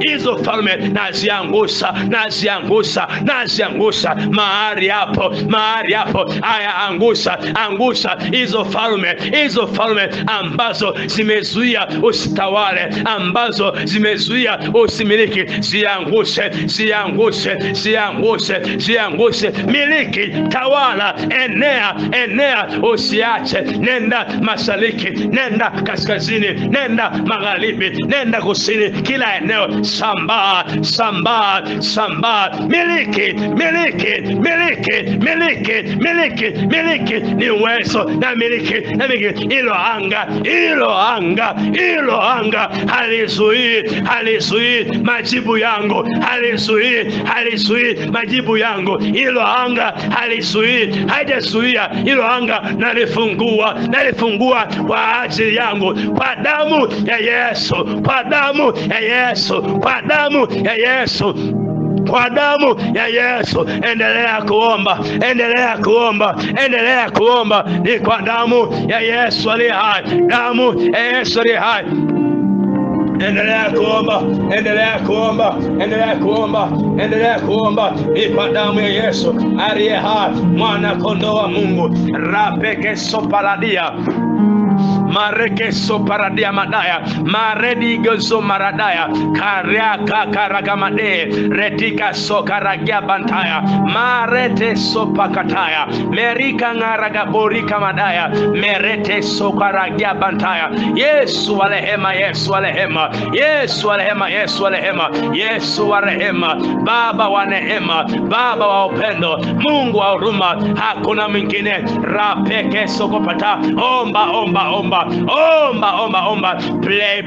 hizo falme, naziangusha mahali hapo. Aya, angusha hizo falme ambazo zimezuia usitawale, ambazo zimezuia usimiliki, ziangushe. Miliki, tawala, enea, usiache. Nenda mashariki, nenda kaskazini, nenda magharibi, nenda kusini, kila eneo sambaa. Miliki ni uwezo, na miliki ilo anga halizuii majibu yangu, halizuii majibu yangu. Ilo anga haijazuia ilo anga, nalifungua kwa ajili yangu, kwa damu ya Yesu. Endelea kuomba, ni kwa damu ya Yesu aliye hai, Endelea kuomba, ni kwa damu ya Yesu aliye hai, mwana kondoo wa Mungu. Rapeke sopaladia mareke so paradia madaya maredi gozo maradaya kariaka karagamade retika so karagia bantaya marete so pakataya merika ngaraga borika madaya merete so karagia bantaya. Yesu wa rehema, Baba wa neema, Baba wa upendo, Mungu wa huruma, hakuna mwingine. Rapeke sokopata, omba, play,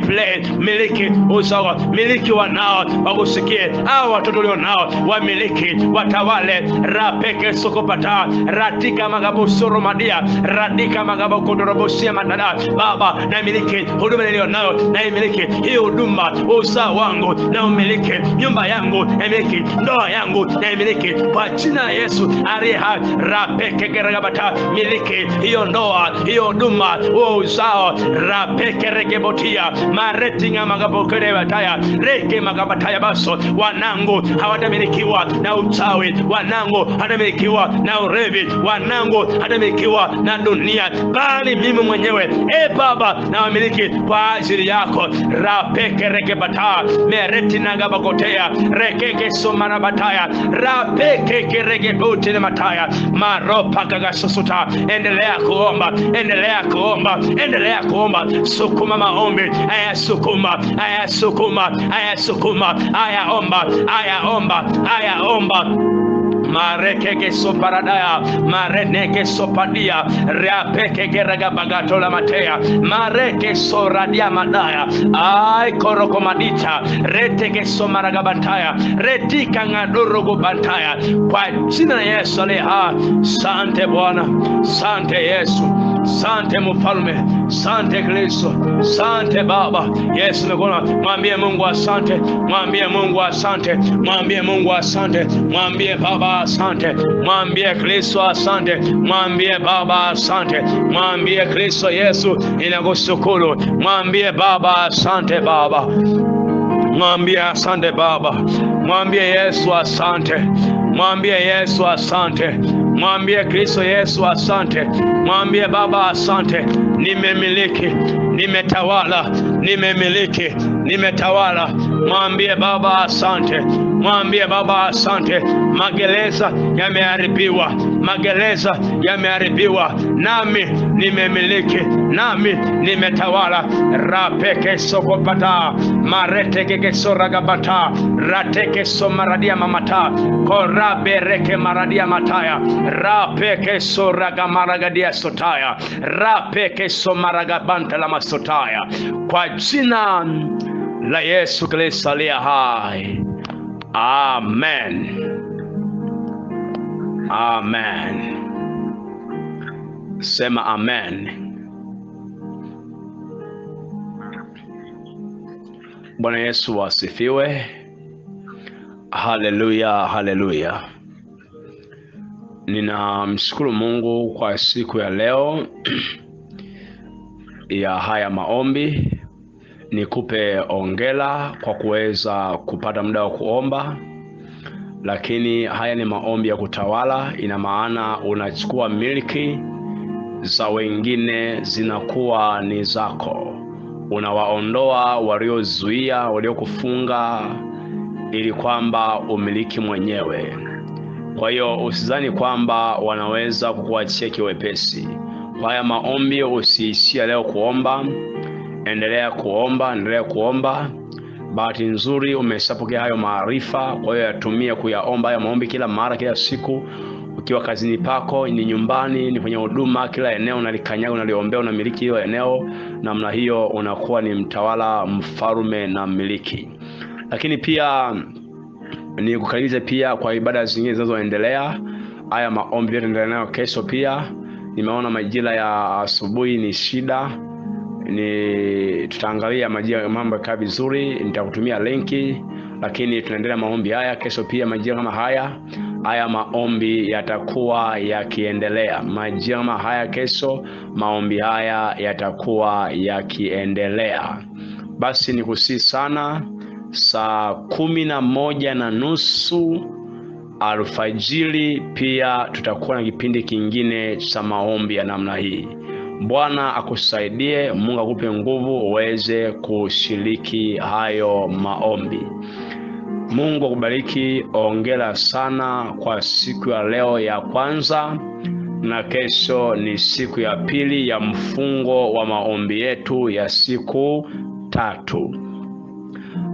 miliki usawa, miliki wanao wakusikie, au watoto ulio nao wamiliki, watawale. Rapeke sokopata, ratika magabusoro madia, radika magabukudorobosia madada. Baba, na miliki huduma nilio nayo, na miliki hii huduma, usawa wangu na umiliki, nyumba yangu na miliki, ndoa yangu na miliki, kwa jina la Yesu aliye hai. Rapeke geragabata, miliki hiyo ndoa, hiyo huduma, uzao. Rapeke regebotia maretinga magabokere bataya reke magabataya baso. Wanangu hawatamilikiwa na uchawi, wanangu hawatamilikiwa na urevi, wanangu hawatamilikiwa na dunia, bali mimi mwenyewe Baba na wamiliki kwa ajili yako. Rapeke regebata meretina gabakotea rekeke somana bataya rapeke regeboti na mataya maropa kagasusuta. Endelea kuomba, sukuma maombi, aya omba. Marekeke soparadaya mareneke sopadia rapeke geraga bagatola matea mareke soradia madaya ai koroko madita reteke somaraga bataya retika ngadorogo bataya, kwa jina la Yesu aliye hai. Sante Bwana, sante Yesu, sante Mfalme, sante Kristo, sante Baba. Yesu mekona, mwambie Mungu asante, mwambie Baba asante, mwambie Kristo asante, mwambie Baba asante, mwambie Kristo Yesu inakushukuru, mwambie Baba asante Baba, mwambie asante Baba, mwambie Yesu asante. Mwambie Yesu asante. Mwambie Kristo Yesu asante. Mwambie Baba asante. Nimemiliki, nimetawala, nimemiliki, nimetawala. Mwambie Baba asante. Mwambie Baba asante. Magereza yameharibiwa, magereza yameharibiwa, nami nimemiliki, nami nimetawala. Rapeke sokopata mareteke soragabata rateke somaradia mamata korabereke maradia mataya rapeke soragamaradia sotaya rapeke somaragabanta la masotaya. Kwa jina la Yesu Kristo aliye hai. Amen. Amen. Sema amen. Bwana Yesu asifiwe. Haleluya, haleluya. Ninamshukuru Mungu kwa siku ya leo ya haya maombi. Nikupe ongela kwa kuweza kupata muda wa kuomba. Lakini haya ni maombi ya kutawala. Ina maana unachukua miliki za wengine zinakuwa ni zako. Unawaondoa waliozuia, waliokufunga, ili kwamba umiliki mwenyewe. Kwa hiyo usizani kwamba wanaweza kukuachia kiwepesi. Kwa haya maombi usiishie leo kuomba. Endelea kuomba, endelea kuomba. Bahati nzuri umeshapokea hayo maarifa, kwa hiyo yatumie kuyaomba haya maombi kila mara, kila siku. Ukiwa kazini pako, ni nyumbani, ni kwenye huduma, kila eneo unalikanyaga, unaliombea, unamiliki hiyo eneo. Namna hiyo unakuwa ni mtawala, mfalme na mmiliki. Lakini pia ni kukaribisha pia kwa ibada zingine zinazoendelea. Haya maombi yataendelea nayo kesho pia. Nimeona majira ya asubuhi ni shida. Tutaangalia majira mambo yakae vizuri, nitakutumia linki. Lakini tunaendelea maombi haya kesho pia. Majira kama haya maombi yatakuwa yakiendelea. Majira kama haya kesho, maombi haya yatakuwa yakiendelea. Basi nikusihi sana, saa 11:30 alfajiri pia tutakuwa na kipindi kingine cha maombi ya namna hii. Bwana akusaidie, Mungu akupe nguvu uweze kushiriki hayo maombi. Mungu akubariki. Ongera sana kwa siku ya leo ya kwanza, na kesho ni siku ya pili ya mfungo wa maombi yetu ya siku 3.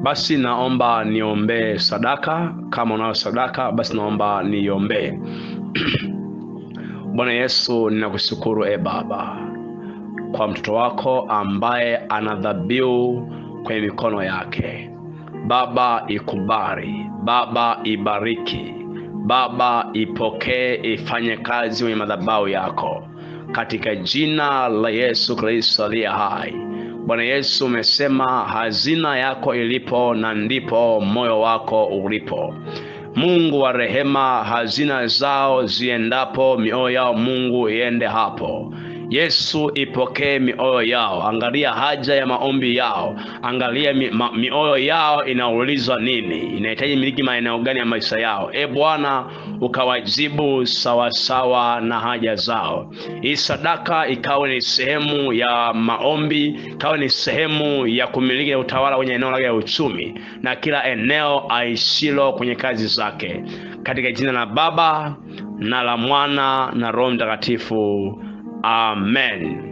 Basi naomba niombee sadaka. Kama unayo sadaka, basi naomba niombee. Bwana Yesu, ninakushukuru Baba kwa mtoto wako ambaye ana dhabihu kwenye mikono yake. Baba, ikubali. Baba, ibariki. Baba, ipokee, ifanye kazi kwenye madhabahu yako, katika jina la Yesu Kristo aliye hai. Bwana Yesu, umesema hazina yako ilipo na ndipo moyo wako ulipo. Mungu wa rehema, hazina zao ziendapo, mioyo yao Mungu iende hapo. Yesu, ipokee mioyo yao. Angalia haja ya maombi yao. Angalia mioyo yao inauliza nini, inahitaji miliki maeneo gani ya maisha yao. Bwana, ukawajibu sawa sawa na haja zao. Hii sadaka ikawe ni sehemu ya maombi, ikawe ni sehemu ya kumiliki na utawala kwenye eneo lake la uchumi na kila eneo aishilo kwenye kazi zake, katika jina la Baba na la Mwana na Roho Mtakatifu. Amen.